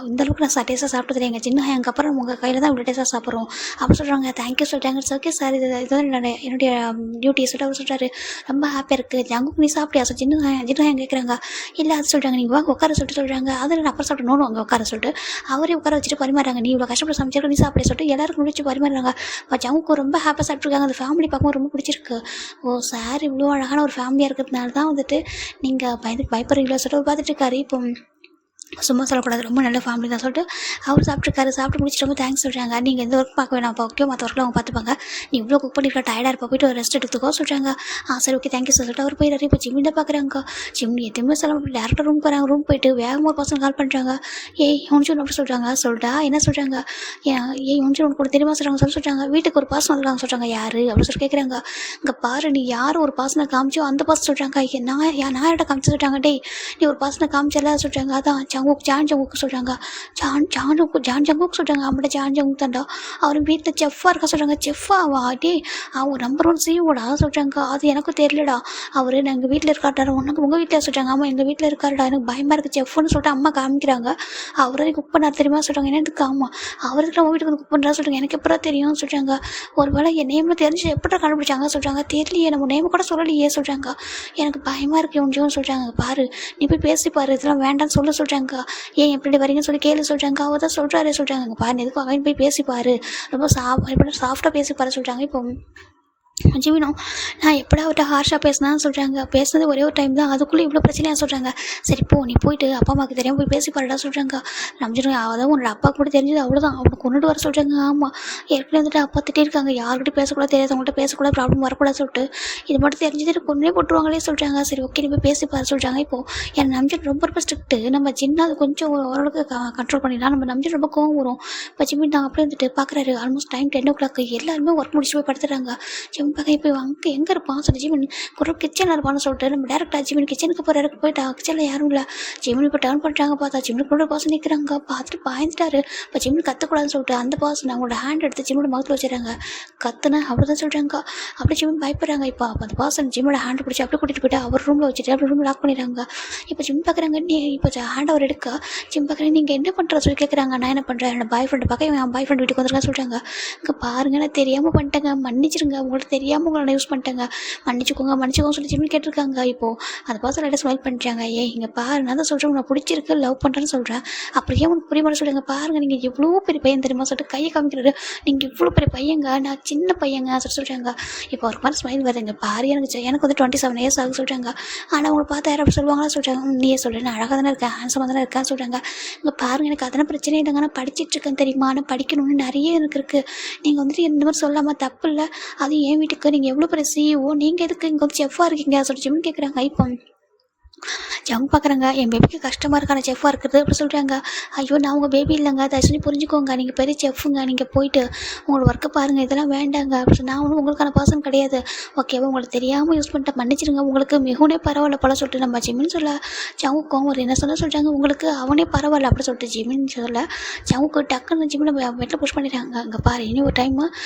இந்த அளவுக்கு நான் டேஸ்ட்டாக சாப்பிட்டது எங்கள் சின்ன எனக்கு அப்புறம் உங்கள் கையில் தான் இவ்வளோ டேஸ்ட்டாக சாப்பிட்றோம் அப்படி சொல்கிறாங்க. தேங்க்யூ சொல்லிட்டாங்க. ஓகே சார் இது என்னுடைய டியூட்டி சொல்லிட்டு அவர் சொல்கிறாரு. ரொம்ப ஹாப்பியாக இருக்குது. ஜங்குக்கு நீ சாப்பிட்டியா சார் சின்ன கேட்குறாங்க. இல்லை அது சொல்கிறாங்க, நீங்கள் வாங்க உட்கார சொல்லிட்டு சொல்கிறாங்க. அதில் அப்புறம் சாப்பிட்டு நோணும் அங்கே உட்கார சொல்லிட்டு அவரே உட்கார வச்சுட்டு பரிமாறாங்க. நீ இவ்வளோ கஷ்டப்பட்டு சமைச்சிருக்க, நீ சாப்பிட சொல்லிட்டு எல்லாருக்கும் முடிச்சு பரிமாறுறாங்க. ஜங்குக்கு ரொம்ப ஹாப்பியாக சாப்பிட்ருக்காங்க. அந்த ஃபேமிலி பார்க்கவும் ரொம்ப பிடிச்சிருக்கு. ஓ சார் இவ்வளோ அழகான ஒரு ஃபேமிலியாக இருக்கிறதுனால தான் வந்துட்டு நீங்கள் பயப்படுறீங்களா சொல்லிட்டு பார்த்துட்டு இருக்காரு. இப்போ சும்மா சொல்லக்கூடாது, ரொம்ப நல்ல ஃபேமிலி தான் சொல்லிட்டு அவர் சாப்பிட்ருக்காரு. சாப்பிட்டு முடிச்சுட்டு ரொம்ப தேங்க்ஸ் சொல்கிறாங்க. நீங்கள் எந்த ஒர்க் பார்க்க வேணாம், ஓகே மற்ற ஒர்க்கில் அவங்க பார்த்துப்பாங்க, நீ இவ்வளோ குக் பண்ணிருக்க டயர்டாக இருப்பா, போய்ட்டு ஒரு ரெஸ்ட் எடுத்துக்கோ சொல்கிறாங்க. சரி ஓகே தேங்க்யூ சொல்லிட்டு அவர் போயிடாரு. இப்போ ஜிம்மின் தான் பார்க்குறாங்க. ஜிம்னி எதுவுமே சொல்ல முடியல, டேரக்டாக ரூம் போகிறாங்க. ரூம் போயிட்டு வேகமாக ஒரு பர்சன் கால் பண்ணுறாங்க. ஏய் ஒன்று அப்படி சொல்கிறாங்க. சொல்லிட்டா என்ன சொல்கிறாங்க. ஒன்று உனக்கு கூட தெரியுமா சொல்கிறாங்க. வீட்டுக்கு ஒரு பர்சன் வந்துருக்காங்க சொல்கிறாங்க. யார் அப்படின்னு சொல்லி கேட்குறாங்க. இங்கே பாரு நீ யார் ஒரு பர்சனை காமிச்சோ அந்த பர்சன் சொல்கிறாங்க. நான் யார்கிட்ட காமிச்சு சொல்கிறாங்க. டேய் நீ ஒரு பர்சனை காமிச்சல சொல்கிறாங்க. அதான் ஜான் ஜங்குக்கு சொல்கிறாங்க. ஜான் ஜங்குக்கு சொல்கிறாங்க. அவங்கள்ட்ட ஜான் ஜங்குக் தாண்டா, அவர் வீட்டில் செஃப்பாக இருக்க சொல்கிறாங்க. செஃப்பாவா டே அவர் நம்பர் 1 சிஓடா சொல்கிறாங்க. அது எனக்கும் தெரியலடா, அவர் எங்கள் வீட்டில் இருக்காட்டாரா உனக்கு உங்கள் வீட்டில் சொல்கிறாங்க. ஆமாம் எங்கள் வீட்டில் இருக்காருடா, எனக்கு பயமாக இருக்குது செஃப்னு சொல்லிட்டு அம்மா காமிக்கிறாங்க. அவரே குக் பண்ணார் தெரியுமா சொல்கிறாங்க. என்னதுக்கு ஆமாம் அவருக்கு நம்ம வீட்டுக்கு வந்து குக் பண்ணுறா சொல்கிறாங்க. எனக்கு எப்படா தெரியும் சொல்கிறாங்க. ஒரு வேளை என் நேமில் தெரிஞ்சு எப்படா கண்டுபிடிச்சாங்க சொல்கிறாங்க. தெரியலையே, நம்ம நேம் கூட சொல்லலையே சொல்கிறாங்க. எனக்கு பயமாக இருக்குது ஒன்றும் சொல்கிறாங்க. பாரு நீ போய் பேசிப்பாரு, இதெல்லாம் வேண்டாம்னு சொல்கிறாங்க. ஏன் எப்படி வரீங்கன்னு சொல்லி கேளு சொல்கிறாங்க. அவர் தான் சொல்கிறாரு சொல்கிறாங்க. பாரு எதுக்கும் அவன் போய் பேசிப்பாரு, ரொம்ப சாஃப்டாக பேசிப்பாரு சொல்கிறாங்க. இப்போ ஜிமினும் நான் எப்படா அவர்கிட்ட ஹார்ஷாக பேசினான்னு சொல்கிறாங்க. பேசுனது ஒரே ஒரு டைம் தான், அதுக்குள்ளே இவ்வளோ பிரச்சனையாக சொல்கிறாங்க. சரி போ நீ போயிட்டு அப்பா அம்மாவுக்கு தெரியாமல் போய் பேசி பாருடா சொல்கிறாங்க. நம்ம அதான் உன்னோட அப்பா கூட தெரிஞ்சது அவ்வளோதான், அவனை கொண்டுட்டு வர சொல்கிறாங்க. ஆமாம் ஏற்கனவே வந்துட்டு அப்பா திட்டிருக்காங்க, யார்கிட்ட பேசக்கூடாது, தெரியாதவங்கள்ட்ட பேசக்கூடாது, ப்ராப்ளம் வரக்கூடாது சொல்லிட்டு. இது மட்டும் தெரிஞ்சது கொண்டே போட்டுருவாங்களே சொல்கிறாங்க. சரி ஓகே நீ போய் பேசிப்பாரு சொல்கிறாங்க. இப்போது என் நம்ஜன் ரொம்ப ரொம்ப ஸ்ட்ரிக்ட்டு, நம்ம சின்ன அது கொஞ்சம் ஓரளவுக்கு கண்ட்ரோல் பண்ணிடலாம். நம்ம நம்ஜன் ரொம்ப கோவம் வரும். இப்போ ஜிமின் தான் அப்படியே வந்துட்டு பார்க்குறாரு. ஆல்மோஸ்ட் டைம் 10 o'clock, எல்லாருமே ஒர்க் முடிச்சு போய் படுத்துறாங்க. பக்கம் இப்போ அங்கே எங்கே இருப்பான் சொல்லி ஜிமின் ஒரு கிச்சனில் இருப்பான்னு சொல்லிட்டு நம்ம டேரெக்டாக ஜிமின் கிச்சனுக்கு போகிறாருக்கு. போயிட்டா கிச்சனில் யாரும் இல்லை. ஜிமின் இப்போ டர்ன் பண்ணுறாங்க. பார்த்தா ஜிமின் கூட பாசன் நிற்கிறாங்க. பார்த்துட்டு பாய்ந்துட்டாரு. இப்போ ஜிமின் கத்தக்கூடாதுன்னு சொல்லிட்டு அந்த பாசன் அவங்களோட ஹேண்ட் எடுத்து ஜிமினோட மகத்தில் வச்சுறாங்க. கத்துனேன் அவ்வளோதான் சொல்கிறாங்க. அப்படி ஜிமின் பயப்படுறாங்க. இப்போ அந்த பாசன் ஜிமினோட ஹேண்ட் பிடிச்சி அப்படி கூட்டிகிட்டு போய்ட்டு அவர் ரூமில் வச்சுட்டு அப்படி ரூமில் லாக் பண்ணிடுறாங்க. இப்போ ஜிம் பார்க்குறாங்க. நீ இப்போ ஹேண்ட் அவர் எடுக்க ஜிம் பார்க்குறேன். நீங்கள் என்ன பண்ணுற சொல்லி கேட்குறாங்க. நான் என்ன பண்ணுறேன், என்னோட பாய் ஃப்ரெண்டை பார்க்க என் பாய் ஃப்ரெண்ட் வீட்டுக்கு வந்துருக்கலாம் சொல்கிறாங்க. இங்கே பாருங்க நான் தெரியாமல் பண்ணிட்டேங்க, மன்னிச்சிருங்க, உங்களுக்கு தெரியாமல் உங்களை யூஸ் பண்ணிட்டேங்க, மன்னிச்சுக்கோங்க சொல்லி ஜிமின் கேட்டிருக்காங்க. இப்போது அந்த பர்சன் லைட்டாக ஸ்மைல் பண்ணிட்டாங்க. இங்கே பாரு நான் தான் சொல்கிறேன் உங்களை பிடிச்சிருக்கு, லவ் பண்ணுறேன்னு சொல்கிறேன், அப்படியே உனக்கு புரிய மாதிரி சொல்லுங்க. பாருங்கள் நீங்கள் எவ்வளோ பெரிய பையன் தெரியுமா சொல்லிட்டு கையை காமிக்கிறாரு. நீங்கள் இவ்வளோ பெரிய பையங்க, நான் சின்ன பையங்க சொல்கிறாங்க. இப்போ ஒரு மாதிரி ஸ்மைல் வருதுங்க. பாரு எனக்கு வந்து 27 years ஆகுது சொல்கிறாங்க. ஆனால் உங்களை பார்த்தா யாரும் அப்படி சொல்லுவாங்களா சொல்கிறாங்க. நீயே சொல்லு, நான் அழகாக தானே இருக்கேன், ஹேண்ட்ஸமாக தானே இருக்கேன்னு சொல்கிறாங்க. இங்கே பாருங்கள் எனக்கு அதெல்லாம் பிரச்சனை இல்லைங்க, நான் படிச்சுட்டு இருக்கேன் தெரியுமா, ஆனால் படிக்கணும்னு நிறைய எனக்கு இருக்குது. நீங்கள் வந்துட்டு இந்த மாதிரி சொல்லாமல் தப்பு இல்லை, அதுவும் என் வீட்டுக்கு நீங்கள் எவ்வளோ பெரிய சிஇஓ, நீங்கள் எதுக்கு இங்கே வந்து செஃப்பாக இருக்கீங்க சொல்லி ஜிமின் கேட்குறாங்க. இப்போ ஜங் பார்க்குறாங்க. என் பேபிக்கு கஷ்டமாக இருக்கான செஃப்பாக இருக்குது அப்படி சொல்கிறாங்க. ஐயோ நான் உங்கள் பேபி இல்லைங்க, தயவு செஞ்சு புரிஞ்சுக்கோங்க, நீங்கள் பெரிய செஃப்புங்க, நீங்கள் போயிட்டு உங்களோட ஒர்க்கை பாருங்கள், இதெல்லாம் வேண்டாங்க அப்படி சொல்லி. நான் ஒன்றும் உங்களுக்கான பர்சன் கிடையாது, ஓகேவா, உங்களுக்கு தெரியாமல் யூஸ் பண்ணிட்டு மன்னிச்சிருங்க, உங்களுக்கு மிகுனே பரவாயில்ல போல சொல்லிட்டு நம்ம ஜிமின் சொல்ல. ஜங்குக்கும் ஒரு என்ன சொல்கிறாங்க, உங்களுக்கு அவனே பரவாயில்ல அப்படி சொல்லிட்டு ஜிமின் சொல்ல. ஜங்குக்கு டக்குன்னு ஜிமினை வெட்டில் புஷ் பண்ணிடுறாங்க. அங்கே பாரு இனி ஒரு டைம்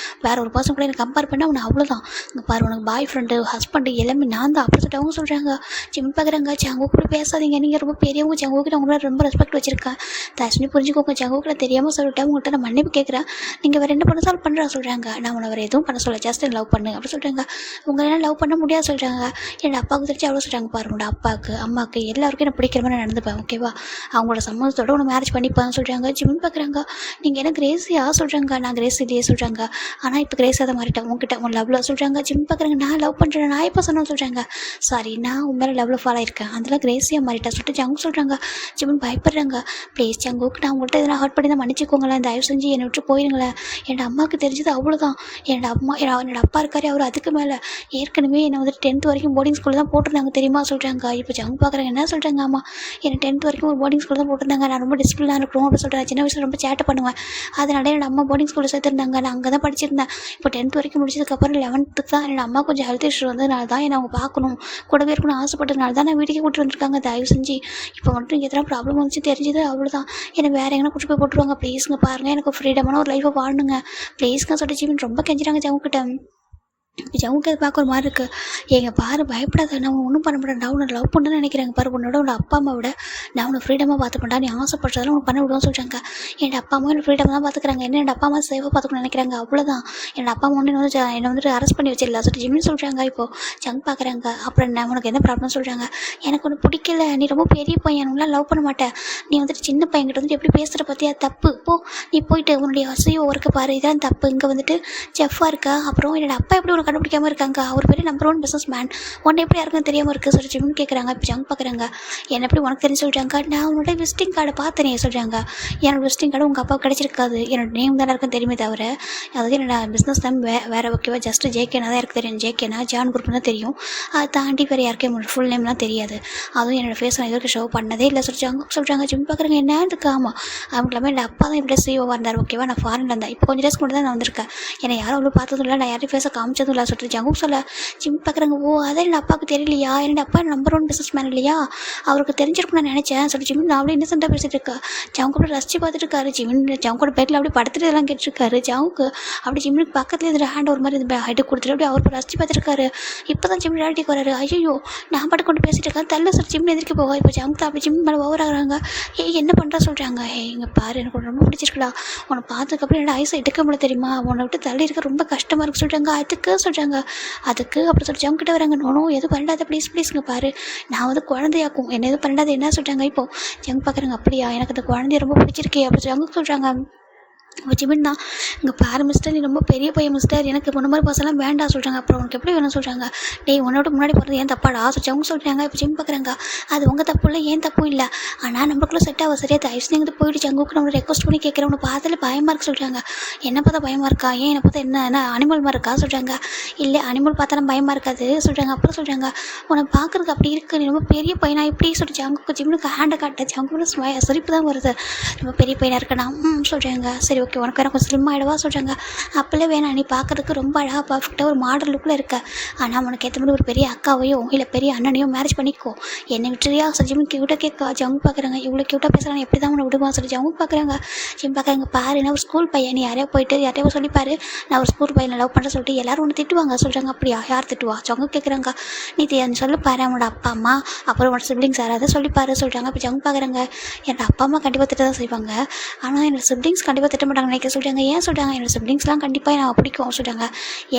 வேறு ஒரு பர்சன் கூட எனக்கு கம்பேர் பண்ணால் அவனை அவ்வளோதான், இங்கே பாரு உனக்கு பாய் ஃப்ரெண்டு ஹஸ்பண்டு எல்லாமே நான் தான் அப்படி சொல்லிட்டு அவங்க சொல்கிறாங்க. ஜிமின் பார்க்குறாங்க. ஜங்கு கூட அப்படி பேசாதீங்க, நீங்கள் ரொம்ப பெரியவங்க, ஜங்குக்கு நான் உங்களை ரொம்ப ரெஸ்பெக்ட் வச்சுருக்கேன், தயவுசெஞ்சு புரிஞ்சுக்கோங்க, ஜங்குக்கு நான் தெரியாமல் சொல்லிட்டேன், உங்கள்கிட்ட நான் மன்னிப்பு கேட்குறேன், நீங்கள் வேறு என்ன பண்ண சால்வ் பண்ணுறா சொல்கிறாங்க. நான் உன்னை வேறு எதுவும் பண்ண சொல்ல, ஜஸ்ட் லவ் பண்ணு அப்படி சொல்கிறாங்க. உங்களால் லவ் பண்ண முடியாது சொல்கிறாங்க. என்னோட அப்பாவுக்கு தெரிஞ்சு அவ்வளோ சொல்கிறாங்க, பாருங்க உங்களோட அப்பாவுக்கு அம்மாவுக்கு எல்லாருக்கும் என்ன பிடிக்கிற மாதிரி நான் நடந்துப்பேன், ஓகேவா, அவங்களோட சம்மதத்தோட உன்னை மேரேஜ் பண்ணிப்பேன்னு சொல்கிறாங்க. ஜிமின் பார்க்குறாங்க, நீங்கள் என்ன கிரேஸியா சொல்கிறாங்க. நான் கிரேஸ் இல்லையே சொல்கிறாங்க. ஆனால் இப்போ கிரேஸாக தான் மாறிட்டேன் உங்ககிட்ட, உன் லவ்வில் சொல்கிறாங்க. ஜிமின் பார்க்குறாங்க, நான் லவ் பண்ணுறேன், நான் எப்போ சொன்னேன்னு சொல்கிறாங்க. சாரி, நான் உன் மேலே லவ்வில் ஃபாலோ ஆயிருக்கேன், அதெல்லாம் கிரேஸியாக மாறிட்டேன் சொல்லிட்டு ஜங்கு சொல்கிறாங்க. ஜிமின் பயப்படுறாங்க. ப்ளீஸ் ஜங்குக்கு, நான் உங்கள்கிட்ட எதனா ஹர்ட் பண்ணி தான் மன்னிச்சிக்கோங்களேன், தயவு செஞ்சு என்னை விட்டு போயிருங்களேன். என்னோட அம்மாவுக்கு தெரிஞ்சது அவ்வளோதான். என்னோட அப்பா இருக்காரு, அவர் அதுக்கு மேலே ஏற்கனவே என்னை வந்துட்டு 10th வரைக்கும் போர்டிங் ஸ்கூலில் தான் போட்டிருந்தாங்க தெரியுமா சொல்கிறாங்க. இப்போ ஜங்கு பார்க்குறாங்க, என்ன சொல்கிறாங்க. ஆமாம், என்னை 10th வரைக்கும் ஒரு போர்டிங் ஸ்கூலில் தான் போட்டிருந்தாங்க, நான் ரொம்ப டிசிப்ளினாக இருக்கணும் அப்படின்னு சொல்கிறேன். சின்ன வயசில் ரொம்ப சேட்டை பண்ணுவேன், அதனால என்னோட அம்மா போர்டிங் ஸ்கூலில் சேர்த்துருந்தாங்க, நான் அங்கே தான் படிச்சிருந்தேன். இப்போ 10th வரைக்கும் முடிச்சதுக்கப்புறம் 11th தான் என்னோட அம்மா கொஞ்சம் ஹெல்த் இஷ்யூ வந்ததுனால தான் என்னை அவங்க பார்க்கணும், கூடவே இருக்கணும்னு ஆசைப்பட்டதுனால தான் நான் வீட்டுக்கு கூப்பிட்டு வந்திருக்காங்க. தயவு செஞ்சு இப்போ மட்டும் எதனா ப்ராப்ளம் வந்துச்சு தெரிஞ்சது அவ்வளோதான், என்னை வேறு எங்கன்னா கூட்டு போய் போட்டுருவாங்க, ப்ளீஸுங்க பாருங்கள், எனக்கு ஃப்ரீடமான ஒரு லைஃபை வாழணுங்க ப்ளீஸ்ங்க சொல்லிட்டு ஜிமின் ரொம்ப கெஞ்சுறாங்க ஜவுக்கிட்ட. ஜவுக்கு அது பார்க்க ஒரு மாதிரி இருக்குது. எங்கள் பாரு பயப்படாத, நான் ஒன்றும் பண்ண மாட்டேன், நான் உன்னை லவ் பண்ணுன்னு நினைக்கிறேங்க பாரு, உன்னோட உன்னோட அப்பா அம்மா விட நான் உன்னை ஃப்ரீடமாக பார்த்துப்பேன்டா, நீ ஆசைப்படுறதெல்லாம் உனக்கு பண்ண விடுவோம்னு சொல்கிறாங்க. என்னோட அப்பா அம்மா என்ன ஃப்ரீடமாக தான் பார்த்துக்கிறாங்க, என்ன என்னோட அப்பா அம்மா சேஃபாக பார்த்துக்கணும்னு நினைக்கிறாங்க, அவ்வளோதான். என்னோட அப்பா அம்மா ஒன்று வந்து என்னை வந்துட்டு அரெஸ்ட் பண்ணி வச்சிடலாம் சொல்லிட்டு ஜிம்னு சொல்கிறாங்க. இப்போது ஜங்க் பார்க்குறாங்க. அப்புறம் நான் உனக்கு என்ன ப்ராப்ளம் சொல்கிறாங்க. எனக்கு ஒன்று பிடிக்கல, நீ ரொம்ப பெரிய பையன், உங்களாம் லவ் பண்ண மாட்டேன், நீ வந்துட்டு சின்ன பையன்கிட்ட வந்துட்டு எப்படி பேசுகிற பற்றியா, தப்பு, போ நீ போயிட்டு உன்னுடைய அசையோ ஒர்க்க பாரு, இதான் தப்பு, இங்கே வந்துட்டு செஃப்பாக இருக்கா, அப்புறம் என்னோட அப்பா எப்படி உனக்கு கண்டுபிடிக்காமல் இருக்காங்க, அவர் பேர் நம்பர் 1 பிஸ்னஸ் மேன், உன்னை எப்படி யாருக்கும் தெரியாமல் இருக்குது சொல்லி ஜிம்னு கேட்குறாங்க. இப்போ ஜங்க் பார்க்குறாங்க. என்ன எப்படி உனக்கு தெரிஞ்சு சொல்கிறாங்க. நான் உன்னோட விசிட்டிங் கார்டை பார்த்தேனே சொல்கிறாங்க. என்னோட விசிட்டிங் கார்டு உங்கள் அப்பா கிடச்சிருக்காது, என்னோட நேம் தானே இருக்குன்னு தெரியுமே தவிர, அதாவது என்னோட பிஸ்னஸ் நேம் வேறு, ஓகேவா, ஜஸ்ட் ஜேகேனா தான் எனக்கு தெரியும், ஜேகேனா ஜான் குரூப் தான் தெரியும், அதை தாண்டி வேறு யாருக்கும் ஃபுல் நேம்லாம் தெரியாது, அதுவும் என்னோடய ஃபேஸ் நான் இதுவரைக்கும் ஷோ பண்ணதே இல்லை சொல்லி ஜங்க் சொல்கிறாங்க. ஜிம் பார்க்குறாங்க. என்ன இதுக்கு, ஆமாம் அவங்க இல்லாமல் என்னோட அப்பா தான் இப்படி சிஓவாக இருந்தார், ஓகேவா, நான் ஃபாரினில் இருந்தேன், இப்போ கொஞ்சம் டேஸ் மட்டும் தான் நான் வந்திருக்கேன், என்னை யாரும் அவ்வளோ பார்த்ததும் இல்லை, நான் யாரையும் ஃபேஸை காமிச்சதும் இல்லை சொல்லிட்டு ஜங்கும் சொல்ல. ஜிம் பார்க்குறாங்க. ஓ அதான் என்னோட அப்பாவுக்கு தெரியலையா, என்னோட அப்பா நம்பர் 1 பிஸ்னஸ் மேன் இல்லையா, அவருக்கு தெரிஞ்சிருக்கும் நான் நினச்சேன் சொல்லி ஜிமின் நான் அப்படியே இன்னசென்ட்டாக பேசிகிட்டு இருக்கா. ஜவுன் கூட ரசிச்சு பார்த்துட்டு இருக்காரு. ஜிமின் ஜவுன் கூட பேக்கில் அப்படியே படுத்துட்டு எல்லாம் கேட்டுருக்காரு. ஜவுக்கு அப்படி ஜிம்னுக்கு பக்கத்துல இதில் ஹேண்ட் ஒரு மாதிரி இது ஹெட்டு கொடுத்துட்டு அப்படியே அவர் ரசிச்சு பார்த்துருக்காரு. இப்போ தான் ஜிம் ரியாலிட்டிக்கு வராரு. ஐயோ நான் பாட்டு கொண்டு பேசிட்டு இருக்கேன், தள்ள சார் ஜிம் எதிர்க்க போவா. இப்போ ஜவுக்கு அப்படி ஜிம் மேலே ஓவர் ஆகுறாங்க. என்ன பண்ணுறா சொல்கிறாங்க. இங்கே பாரு, எனக்கு ரொம்ப பிடிச்சிருக்கலா, உன்னை பார்த்ததுக்கப்புறம் என்னோட ஐஸை எடுக்க முடியல தெரியுமா, உன்னை விட்டு தள்ளி இருக்க ரொம்ப கஷ்டமாக இருக்குது சொல்கிறாங்க. அதுக்கு சொல்கிறாங்க. அதுக்கு அப்படி சொல்லி ஜவுக்கிட்ட வராங்க. நோனும் எதுவும் பண்ணாத ப்ளீஸ்ங்க பாரு, நான் வந்து குழந்தையாக்கும், என்ன எதுவும் பண்ணாத என்ன சொல்கிறாங்க. இப்போது ஜங்க் பார்க்குறாங்க. அப்படியா, எனக்கு அந்த குழந்தைய ரொம்ப பிடிச்சிருக்கே அப்படி ஜங்கு சொல்கிறாங்க. ஜிமின் தான், இங்கே பாரு மிஸ்டர், நீ ரொம்ப பெரிய பையன் மிஸ்டர், எனக்கு பொண்ணு மாதிரி பசங்களாம் வேண்டாம் சொல்கிறாங்க. அப்புறம் உனக்கு எப்படி வேணும்னு சொல்கிறாங்க. டேய் உன்னோட முன்னாடி போகிறது ஏன் தப்பாடா சொல்லி அவங்க சொல்கிறாங்க. இப்போ ஜிம் பார்க்குறாங்க. அது உங்கள் தப்பு இல்லை, ஏன் தப்பும் இல்லை, ஆனால் நம்மளுக்குள்ளே செட் ஆக சரியா தயவுசு நீங்கள் போயிட்டு ஜங்குக்கு நம்மளை ரெக்வஸ்ட் பண்ணி கேட்குறேன், உன்னை பார்த்தாலே பயமாக இருக்கு சொல்கிறாங்க. என்ன பார்த்தா பயமாக இருக்கா, ஏன் என்னை பார்த்தா என்ன அனிமல் மாதிரி இருக்கா சொல்கிறாங்க. இல்லை அனிமல் பார்த்தா நம்ம பயமாக இருக்காது சொல்கிறாங்க. அப்புறம் சொல்கிறாங்க, உன்னை பார்க்குறதுக்கு அப்படி இருக்குது, நீ ரொம்ப பெரிய பையனா இப்படி சொல்லி ஜங்குக்கு ஜிம்னுக்கு ஹேண்டை காட்ட ஜங்குன்னு சிரிப்பு தான் வருது. ரொம்ப பெரிய பையனாக இருக்கேனா சொல்கிறாங்க. சரி ஓகே, உனக்கு எனக்கு ஸ்லிம் ஆகிடுவா சொல்கிறாங்க. அப்போல்லாம் வேணாம், நீ பார்க்குறதுக்கு ரொம்ப அழகாக பர்ஃபெக்டாக ஒரு மாடல் லுக்கில் இருக்க, ஆனால் உனக்கு ஏற்ற மாதிரி ஒரு பெரிய அக்காவையோ இல்லை பெரிய அண்ணனையோ மேரேஜ் பண்ணிக்கோ, என்னை விட்டுறியா சொல்லி ஜிம் க்யூட்டாக கேட்கா. ஜங்கு பார்க்குறாங்க. இவ்வளோ க்யூட்டாக பேசுகிறாங்க, எப்படி தான் உன்னை விடுவான் சொல்லி ஜங்கு பார்க்குறாங்க. ஜிம் பார்க்குறாங்க. பாரு, நான் ஒரு ஸ்கூல் பையன், நீ யாரையா போயிட்டு யாரையோ சொல்லிப்பாரு நான் ஒரு ஸ்கூல் பையனை லவ் பண்ணுற சொல்லிட்டு எல்லாரும் ஒன்று திட்டுவாங்க சொல்கிறாங்க. அப்படியா, யார் திட்டுவா ஜங்கு கேட்குறாங்க. நீ சொல்லிப்பாரு, அவனோட அப்பா அம்மா அப்புறம் உன்னோட சிப்ளிங்ஸ் யாராவது சொல்லிப்பாரு சொல்கிறாங்க. இப்போ ஜங்கு பார்க்குறாங்க. என்னோட அப்பா அம்மா கண்டிப்பாக திட்ட தான் செய்வாங்க, ஆனால் என்னோட சிப்ளிங்ஸ் கண்டிப்பாக திட்ட மாட்டாங்க நினைக்க சொல்கிறாங்க. ஏன் சொல்கிறாங்க. என்னோட சிப்ளிங்ஸ்லாம் கண்டிப்பாக நான் பிடிக்கும் சொல்கிறாங்க.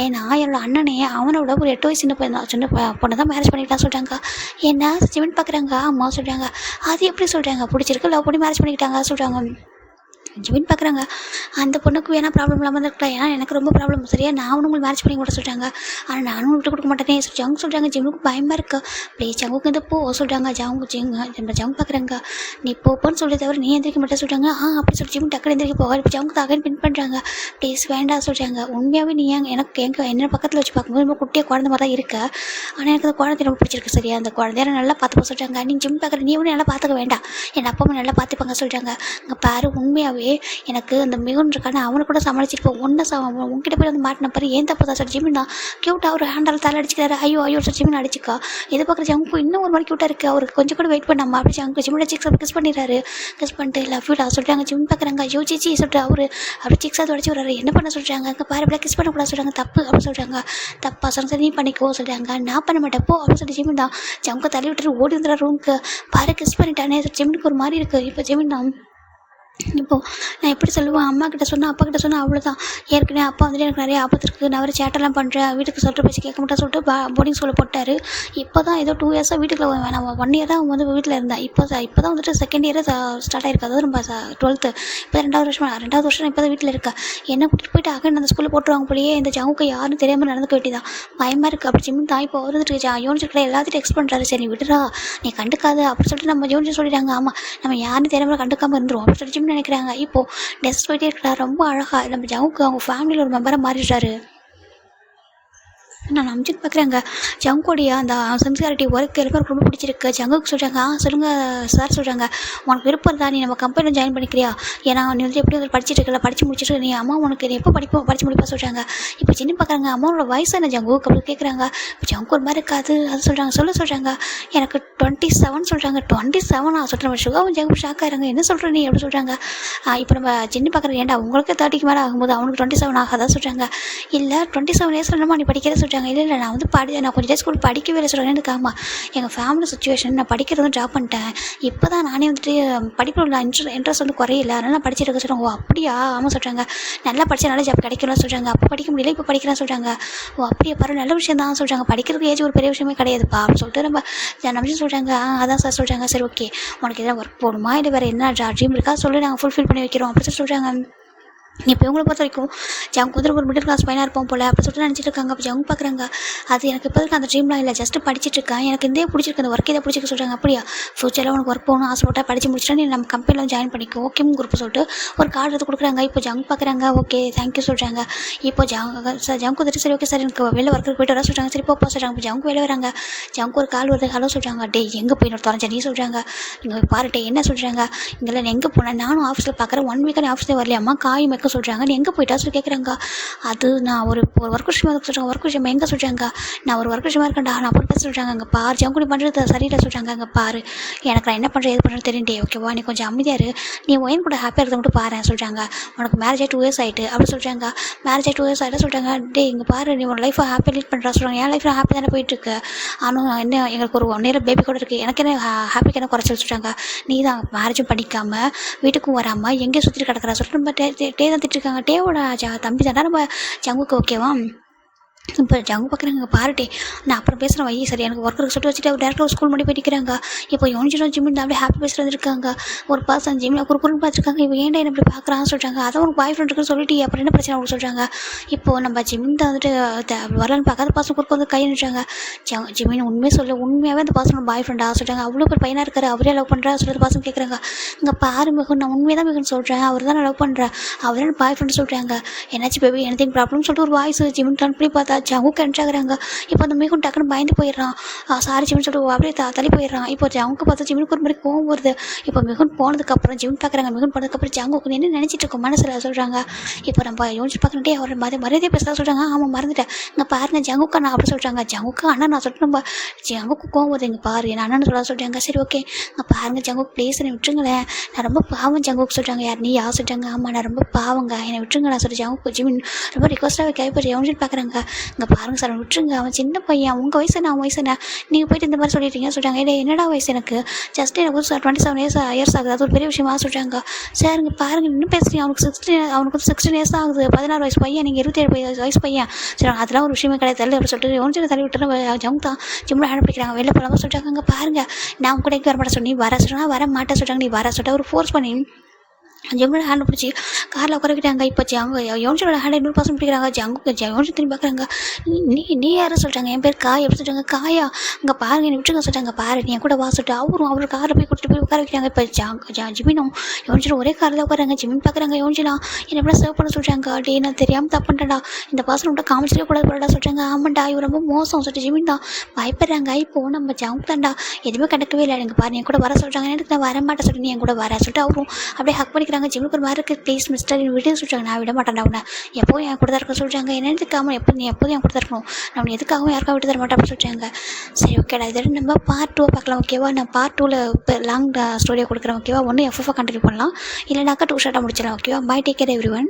ஏன்னா என்னோட அண்ணனே அவனோட ஒரு 8 வயசு சின்ன பொண்ணை தான் மேரேஜ் பண்ணிக்கிட்டான் சொல்கிறாங்க. ஏன்னா ஜிமின் பார்க்குறாங்க. அம்மா சொல்கிறாங்க. அது எப்படி சொல்கிறாங்க, பிடிச்சிருக்கு லவ் பண்ணி மேரேஜ் பண்ணிக்கிட்டாங்க சொல்கிறாங்க. ஜிமின் பார்க்குறாங்க. அந்த பொண்ணுக்கு வேணால் ப்ராப்ளம் இல்லாமல் இருக்கலாம், ஏன்னா எனக்கு ரொம்ப ப்ராப்ளம் சரியா, நான் உங்களுக்கு மேரேஜ் பண்ணி கூட சொல்கிறாங்க, ஆனால் நானும் விட்டு கொடுக்க மாட்டேனே ஜங்கு சொல்கிறாங்க. ஜிம்முக்கு பயமாக இருக்கா. ப்ளீஸ் ஜங்குக்கு இந்த போ சொல்கிறாங்க. ஜங்கு பார்க்குறாங்க. நீ போன்னு சொல்லி தவிர நீ எந்திரிக்க மாட்டேன் சொல்கிறாங்க. அப்படி சொல்லி ஜிம் டக்குனு எந்திரிக்க போக இப்போ ஜங்குக்கு அகைன் பின் பண்ணுறாங்க. ப்ளீஸ் வேண்டாம் சொல்கிறாங்க. உண்மையாகவே நீ எனக்கு என்ன பக்கத்தில் வச்சு பார்க்கும்போது ரொம்ப குட்டியாக குழந்தை மாதிரி தான் இருக்க, ஆனால் எனக்கு அந்த குழந்தை ரொம்ப பிடிச்சிருக்கு சரியா, அந்த குழந்தைய நல்லா பார்த்துப்போம் சொல்கிறாங்க. நீ ஜிம் பார்க்குற, நீ ஒன்றும் நல்லா பார்த்துக்க வேண்டாம், என் அப்பா அம்மா நல்லா பார்த்துப்பாங்க சொல்கிறாங்க. அங்கே பாரு, உண்மையாகவே எனக்கு அந்த மிகுன் இருக்கானே அவனை கூட சமாளிச்சிருப்போம் ஒன்றை உங்ககிட்ட போய் வந்து மாட்டின பாரு ஏன் தப்பு தான் சார் ஜிமின் தான் க்யூட்டாக ஒரு ஹேண்டால் தலை அடிச்சுக்கிறாரு ஐயோ ஐயோ சார் ஜிமின் அடிச்சுக்கா இது பார்க்குற ஜங்கு இன்னும் ஒரு மாதிரி க்யூட்டாக இருக்குது அவருக்கு கொஞ்சம் கூட வெயிட் பண்ணாமல் அப்படி ஜங்கு ஜிமின் சிக்ஸ் கிஸ் பண்ணிடுறாரு கிஸ் பண்ணிட்டு லவ் யூடா சொல்கிறாங்க ஜிமின் பார்க்குறாங்க ஐயோ சீச்சி சொல்லிட்டு அவர் அப்படி சிக்ஸாக உடச்சி விடுறாரு என்ன பண்ண சொல்கிறாங்க அங்கே பாரு இப்படி கிஸ் பண்ணக்கூடாது சொல்கிறாங்க தப்பு அப்படின்னு சொல்கிறாங்க தப்பா சொல்லுங்க நீ பண்ணிக்கோ சொல்கிறாங்க நான் பண்ண மாட்டேன் போ அப்படின்னு சொல்லி ஜிமின் தான் ஜங்கு தள்ளி விட்டுட்டு ஓடி வந்துடுற ரூமுக்கு பாரு கிஸ் பண்ணிட்டானே ஜிமினுக்கு ஒரு மாதிரி இருக்குது இப்போ ஜிமின் தான் இப்போது நான் எப்படி சொல்லுவேன் அம்மா கிட்ட சொன்னேன் அப்பா கிட்ட சொன்னேன் அவ்வளோதான் ஏற்கனவே அப்பா வந்துட்டு எனக்கு நிறைய ஆபத்து இருக்குது நான் வேறு சேட்டெல்லாம் பண்ணுறேன் வீட்டுக்கு சொல்லிட்டு பேசி கேட்க மாட்டேன் சொல்லிட்டு போர்டிங் ஸ்கூலில் போட்டார் இப்போ தான் ஏதோ 2 இயர்ஸாக வீட்டுக்குள்ள நான் 1 இயர் தான் வந்து வீட்டில் இருந்தேன் இப்போ தான் வந்துட்டு செகண்ட் இயர் ஸ்டார்ட் ஆயிருக்கு அதாவது நம்ம 12th இப்போ 2வது வருஷம் இப்போ தான் வீட்டில் இருக்கா என்ன கூட்டிகிட்டு போயிட்டு அகன் அந்த ஸ்கூலில் போட்டுருவாங்க போலியே இந்த ஜவுக்கு யாரும் தெரியாமல் நடந்துக்க வேண்டியதான் பயமாக இருக்குது அப்படி ஜிம் தான் இப்போ வந்துட்டு யோனிச்சிருக்கிற எல்லாத்தையும் எக்ஸ்பிளைன் பண்ணுறாரு சரி விடுறா நீ கண்டுக்காது அப்படி சொல்லிட்டு நம்ம யோனிச்சு சொல்லிட்டாங்க ஆமாம் நம்ம யாரும் தெரியாமல் கண்டுக்காமல் இருந்துரும் அப்படி சொல்லிட்டு நினைக்கிறாங்க இப்போது டெஸ்ட் போயிட்டே இருக்கிறார் ரொம்ப அழகாக நம்ம ஜவுக்கு அவங்க ஃபேமிலியில் ஒரு மெம்பராக மாறிடுறாரு நான் அம்ஜித் பார்க்குறேங்க ஜங்கோடைய அந்த சின்சியாரிட்டி ஒர்க் எல்லாருக்கும் ரொம்ப பிடிச்சிருக்கு ஜங்குக்கு சொல்கிறாங்க சொல்லுங்கள் சார் சொல்கிறாங்க உனக்கு விருப்பம் இருந்தா நீ நம்ம கம்பெனியில் ஜாயின் பண்ணிக்கிறியா ஏன்னா நீ வந்து எப்படி வந்து படிச்சுட்டு இருக்கல படித்து முடிச்சுட்டு நீ அம்மா உனக்கு நீ எப்போ படித்து முடிப்பா சொல்கிறாங்க இப்போ சின்ன பார்க்குறாங்க அம்மாவோட வயசு என்ன ஜங்குக்கு அப்படி கேட்குறாங்க இப்போ ஜங்கு ஒரு மாதிரி இருக்காது அது சொல்கிறாங்க சொல்கிறாங்க எனக்கு 27 சொல்கிறாங்க 27 நான் சொல்கிறேன் சுகாவும் ஜங்கு ஷாக் ஆகிறாங்க என்ன சொல்கிற நீ எப்படி சொல்கிறாங்க இப்போ நம்ம சின்ன பார்க்குறேன் ஏன்டா உங்களுக்கு 30க்கு மேலே ஆகும்போது அவனுக்கு 27 ஆகாதான் சொல்கிறாங்க இல்லை 27 வயசுல என்னமா நீ படிக்கிறத சொல்கிறாங்க இல்லை நான் வந்து நான் கொஞ்சம் டேஸ் ஸ்கூல் படிக்கவே இல்லை சொல்கிறேன் எனக்கு ஆமாம் எங்கள் ஃபேமிலி சுச்சுவேஷன் நான் படிக்கிறதும் ட்ராப் பண்ணிட்டேன் இப்போ தான் நானே வந்துட்டு படிப்பில் இன்ட்ரெஸ்ட் வந்து குறையில அதனால் நான் படிச்சிருக்க சொல்கிறாங்க ஓ அப்படியா ஆமாம் சொல்கிறாங்க நல்லா படித்தா நல்ல ஜாப் கிடைக்கணும்னு சொல்கிறாங்க அப்போ படிக்க முடியல இப்போ படிக்கிறேன்னு சொல்கிறாங்க ஓ அப்படியே பாரு நல்ல விஷயம் தான் சொல்கிறாங்க படிக்கிறதுக்கு ஏஜ் ஒரு பெரிய விஷயமே கிடையாதுப்பா அப்படின்னு சொல்லிட்டு நம்ம சொல்கிறாங்க அதான் சார் சொல்கிறாங்க சரி ஓகே உனக்கு எதாவது ஒர்க் போகணுமா இல்லை வேறு என்ன ட்ரீம் இருக்கா சொல்லி நாங்கள் ஃபுல்ஃபில் பண்ணி வைக்கிறோம் அப்படின்னு சொல்கிறாங்க இப்போ இவங்களை பொறுத்த வரைக்கும் ஜங்க் வந்து ஒரு மிடில் கிளாஸ் பையனாக இருப்போம் போல் அப்படி சொல்லிட்டு நினச்சிட்டு இருக்காங்க அப்போ ஜங்க் பார்க்குறாங்க அது எனக்கு இப்போதைக்கு அந்த ட்ரீம்லாம் இல்லை ஜஸ்ட்டு படிச்சுட்டு இருக்கேன் எனக்கு இதே பிடிச்சிருக்கு அந்த ஒர்க் இதை பிடிச்சிருக்கு சொல்கிறாங்க அப்படியா ஃபியூச்சரில் உனக்கு ஒர்க் போகணும் ஆசைப்பட்டா படித்து முடிச்சுட்டா நீ நம்ம கம்பெனியில் ஜாயின் பண்ணிக்கோ ஓகேன்னு குரூப் சொல்லிட்டு ஒரு கார்டு எடுத்து கொடுக்குறாங்க இப்போ ஜங்க் பார்க்குறாங்க ஓகே தேங்க்யூ சொல்கிறாங்க இப்போ ஜங்க் வந்துட்டு சரி ஓகே சார் எனக்கு வெளில ஒர்க்கு போய்ட்டு வர சொல்கிறாங்க சரி போப்பா சொல்கிறாங்க இப்போ ஜங்க் வெளில வராங்க ஜங்க் ஒரு கால் வருது ஹலோ சொல்கிறாங்க டே எங்கே போய் தொலைஞ்சா நீ சொல்கிறாங்க இங்கே பாருட்டே என்ன சொல்கிறாங்க இங்கே எங்கே போனேன் நானும் ஆஃபீஸில் பார்க்குறேன் 1 வீக்காக ஆஃபீஸில் வரலையம்மா காய் மெக்க சொல்கிறாங்க நீ எங்கே போயிட்டா சொல்லி கேட்குறாங்க அது நான் ஒரு ஒர்க் விஷயமா சொல்கிறாங்க ஒர்க் விஷயமா எங்கே சொல்கிறாங்க நான் ஒரு ஒர்க் விஷயமா இருக்கேன்டா நான் அப்புறம் பேச சொல்கிறாங்க அங்கே பாரு ஜங்குடி பண்ணுறது சரியில்லை சொல்கிறாங்க அங்கே பாரு எனக்கு நான் என்ன பண்ணுறேன் எது பண்ணுறது தெரியுண்டே ஓகேவா நீ கொஞ்சம் அமைதியாக இரு நீ ஒயின் கூட ஹாப்பியாக இருக்க மட்டும் பாரு சொல்கிறாங்க உனக்கு மேரேஜ் ஆகி 2 இயர்ஸ் ஆகிட்டு அப்படி சொல்கிறாங்க மேரேஜ் ஆகி 2 இயர்ஸ் ஆகிட்டு சொல்கிறாங்க டே இங்கே பாரு நீ உன் லைஃப்பை ஹாப்பியாக லீட் பண்ணுறா சொல்கிறாங்க என் லைஃப்பில் ஹாப்பி தானே போயிட்டுருக்கு ஆனால் என்ன எங்களுக்கு ஒரு 1 இயர் பேபி கூட இருக்குது எனக்கு என்ன ஹாப்பிக்கு என்ன குறைச்சி சொல்கிறாங்க நீ தான் மேரேஜும் படிக்காமல் வீட்டுக்கும் வராமல் எங்கேயும் சுற்றிட்டு கிடக்கிறா சொல்லிட்டு நம்ம டே தான் திட்டிருக்காங்க டேவோட தம்பி தானே நம்ம ஜங்குக்கு ஓகேவா இப்போ ஜங்கு பார்க்குறாங்க பாருட்டே நான் அப்புறம் பேசுகிறேன் வை சரி எனக்கு ஒர்க்கருக்கு சொல்லிட்டு வச்சுட்டு அவர் டேரக்டாக ஸ்கூல் பண்ணி போயிட்டு இப்போ யோனிச்சிடும் ஜிம்மின் அப்படியே ஹாப்பி பேசுகிறது இருக்காங்க ஒரு பர்சன் ஜிம்மில் குறுக்குன்னு பார்த்துருக்காங்க இப்போ ஏன்டா என்ன இப்படி பார்க்குறான்னு சொல்கிறாங்க அதான் உனக்கு பாய் ஃப்ரெண்ட் இருக்குன்னு சொல்லிட்டு அப்புறம் என்ன பிரச்சனை அவங்க சொல்கிறாங்க இப்போது நம்ம ஜிம்மின் தான் வந்துட்டு வரலான்னு பார்க்காத பசங்க குறுக்கு வந்து கை நின்றாங்க ஜிம்மின் உண்மையாகவே அந்த பசங்க பாய் ஃப்ரெண்டாக சொல்கிறாங்க அவ்வளோ பேர் பையனாக இருக்காரு அவரே லவ் பண்ணுறா சொல்லிட்டு பசங்க கேட்குறாங்க இங்கே பாரு மிகுன் நான் உண்மையாக தான் மிகுன்னு சொல்கிறேன் அவர் தான் நான் லவ் பண்ணுறேன் அவரே பாய் ஃப்ரெண்ட் சொல்கிறாங்க என்னாச்சு பேபி எனத்திங் ப்ராப்ளம்னு சொல்லிட்டு ஒரு வாய்ஸ் ஜிம்மின் டர்ன் பண்ணி பார்த்தா ஜங்கு என்ட்ராகிறாங்க இப்போ அந்த மிகுன் டக்குன்னு பயந்து போயிடுறான் சாரி ஜிம்னு சொல்லிட்டு அப்படியே தள்ளி போயிடுறான் இப்போ ஜங்குக்கு பார்த்தா ஜிம்னுக்கு ஒரு மாதிரி கோவம் வருது இப்போ மிகுன் போனதுக்கப்புறம் ஜிம் பார்க்குறாங்க மிகுன் போனதுக்கப்புறம் ஜங்குக்கு என்ன நினச்சிட்டு இருக்கோம் மனசில் சொல்கிறாங்க இப்போ நம்ம யோசிச்சு பார்க்கணுட்டே அவர் மரியாதையை பேசலாம் சொல்கிறாங்க ஆமாம் மறந்துட்டேன் இங்கே பாருங்க ஜங்குக்கு அண்ணா அப்படி சொல்கிறாங்க ஜங்குக்கு அண்ணா நான் சொல்லிட்டு நம்ம ஜங்குக்கு கோவம் வருது இங்கே பாரு என் அண்ணன்னு சொல்கிறாங்க சரி ஓகே இங்கே பாருங்க ஜங்குக்கு ப்ளீஸ் என்னை விட்டுருங்களேன் நான் ரொம்ப பாவம் ஜங்குக்கு சொல்கிறாங்க யார் நீ யார் சொல்கிறாங்க ஆமாம் நான் ரொம்ப பாவங்க என்னை விட்டுருங்க நான் சொல்லி ஜங்குக்கு ஜிமின் ரொம்ப ரிக்வஸ்ட்டாக வைக்க இப்போ யோசிச்சு பார்க்குறாங்க இங்கே பாருங்க சார் விட்டுருங்க அவன் சின்ன பையன் உங்கள் வயசு நான் வயசு என்ன நீங்கள் போயிட்டு இந்த மாதிரி சொல்லிட்டீங்க சொல்கிறாங்க இல்லை என்னடா வயசு எனக்கு ஜஸ்ட் எனக்கு 27 இயர்ஸ் ஆகுது அது ஒரு பெரிய விஷயமா சொல்கிறாங்க சார் இங்கே பாருங்கள் இன்னும் பேசுகிறீங்க அவனுக்கு 16 இயர்ஸ் தான் ஆகுது 16 வயசு பையன் நீங்கள் 27 வயசு பையன் சொல்கிறாங்க அதெல்லாம் ஒரு விஷயமே கிடையாது தள்ளி அப்படி சொல்லிட்டு ஒன்று தள்ளி விட்டு ஜங்கு தான் ஜிம்மில் ஹேண்ட் பிடிக்கிறாங்க வெளில போகலாமா சொல்கிறாங்க அங்கே பாருங்கள் நான் கூட வர மாட்டேன் சொல்லி வர சொல்கிறாங்க வர மாட்டேன் சொல்கிறாங்க நீ வர சொல்லிட்டு ஒரு ஃபோர்ஸ் பண்ணி ஜிம்மில் ஹேண்ட் பிடிச்சி காரில் உட்கார வைக்கிறாங்க. இப்போ யோன்ஷனோட ஹேண்டை இன்னொரு பர்சன் பிடிக்கிறாங்க. யோன்ஷன் திரும்பி பார்க்குறாங்க. நீ யாரும் சொல்கிறாங்க, என் பேர் காயா. எப்படி சொல்கிறாங்க, காயா அங்கே பாருங்க என்னை விட்டுருங்க சொல்கிறாங்க. பாரு நீ என் கூட வா சொல்லிட்டு அவர் காரில் போய் கூட்டிட்டு போய் உட்கார வைக்கிறாங்க. இப்போ ஜிமினும் யோன்ஷனும் ஒரே காரில் உட்காராங்க. ஜிமின் பார்க்குறாங்க, யோன்ஷனா என்னை எப்படியா சர்வ் பண்ண சொல்கிறாங்க. டே நான் தெரியாமல் தப்புண்டா, இந்த பர்சன் விட்டு காமிச்சிட்டே கூடாது போடா சொல்கிறாங்க. ஆமாண்டா இவர் ரொம்ப மோசம் சொல்லிட்டு ஜிமின் தான் பயப்படுறாங்க. இப்போது நம்ம ஜவுக்கு தாண்டா எதுவுமே கண்டுக்கவே இல்லை. எனக்கு பாரு என் கூட வர சொல்கிறாங்க. எனக்கு நான் வர மாட்டேன் சொல்லிட்டு நீ என் கூட வர சொல்லிட்டு அவரும் அப்படியே ஹக் பண்ணிக்கிறாங்க. ஜிம்முக்கு ஒரு மாதிரி இருக்குது. ப்ளீஸ் மிஸ்டர் என் விட சொல்கிறாங்க. நான் விட மாட்டேன்டா உன்னை, எப்போவும் என் கூட தான் இருக்க சொல்கிறாங்க. என்ன எதுக்காமல் நீ எப்போதும் என் கூட தான் இருக்கணும், நான் உன்னை எதுக்காகவும் யாருக்காக விட்டு தர மாட்டேன் அப்படின்னு சொல்கிறாங்க. சரி ஓகேடா, இதோட நம்ம பார்ட் 2 பார்க்கலாம் ஓகேவா. நான் பார்ட் 2ல் இப்போ லாங் ஸ்டோரியை கொடுக்குறேன் ஓகேவா. ஒன்று எஃப்எஃபாக கண்டினியூ பண்ணலாம், இல்லைனாக்கா 2 ஷார்ட்டாக முடிச்சிடலாம் ஓகேவா. Bye, take care every one.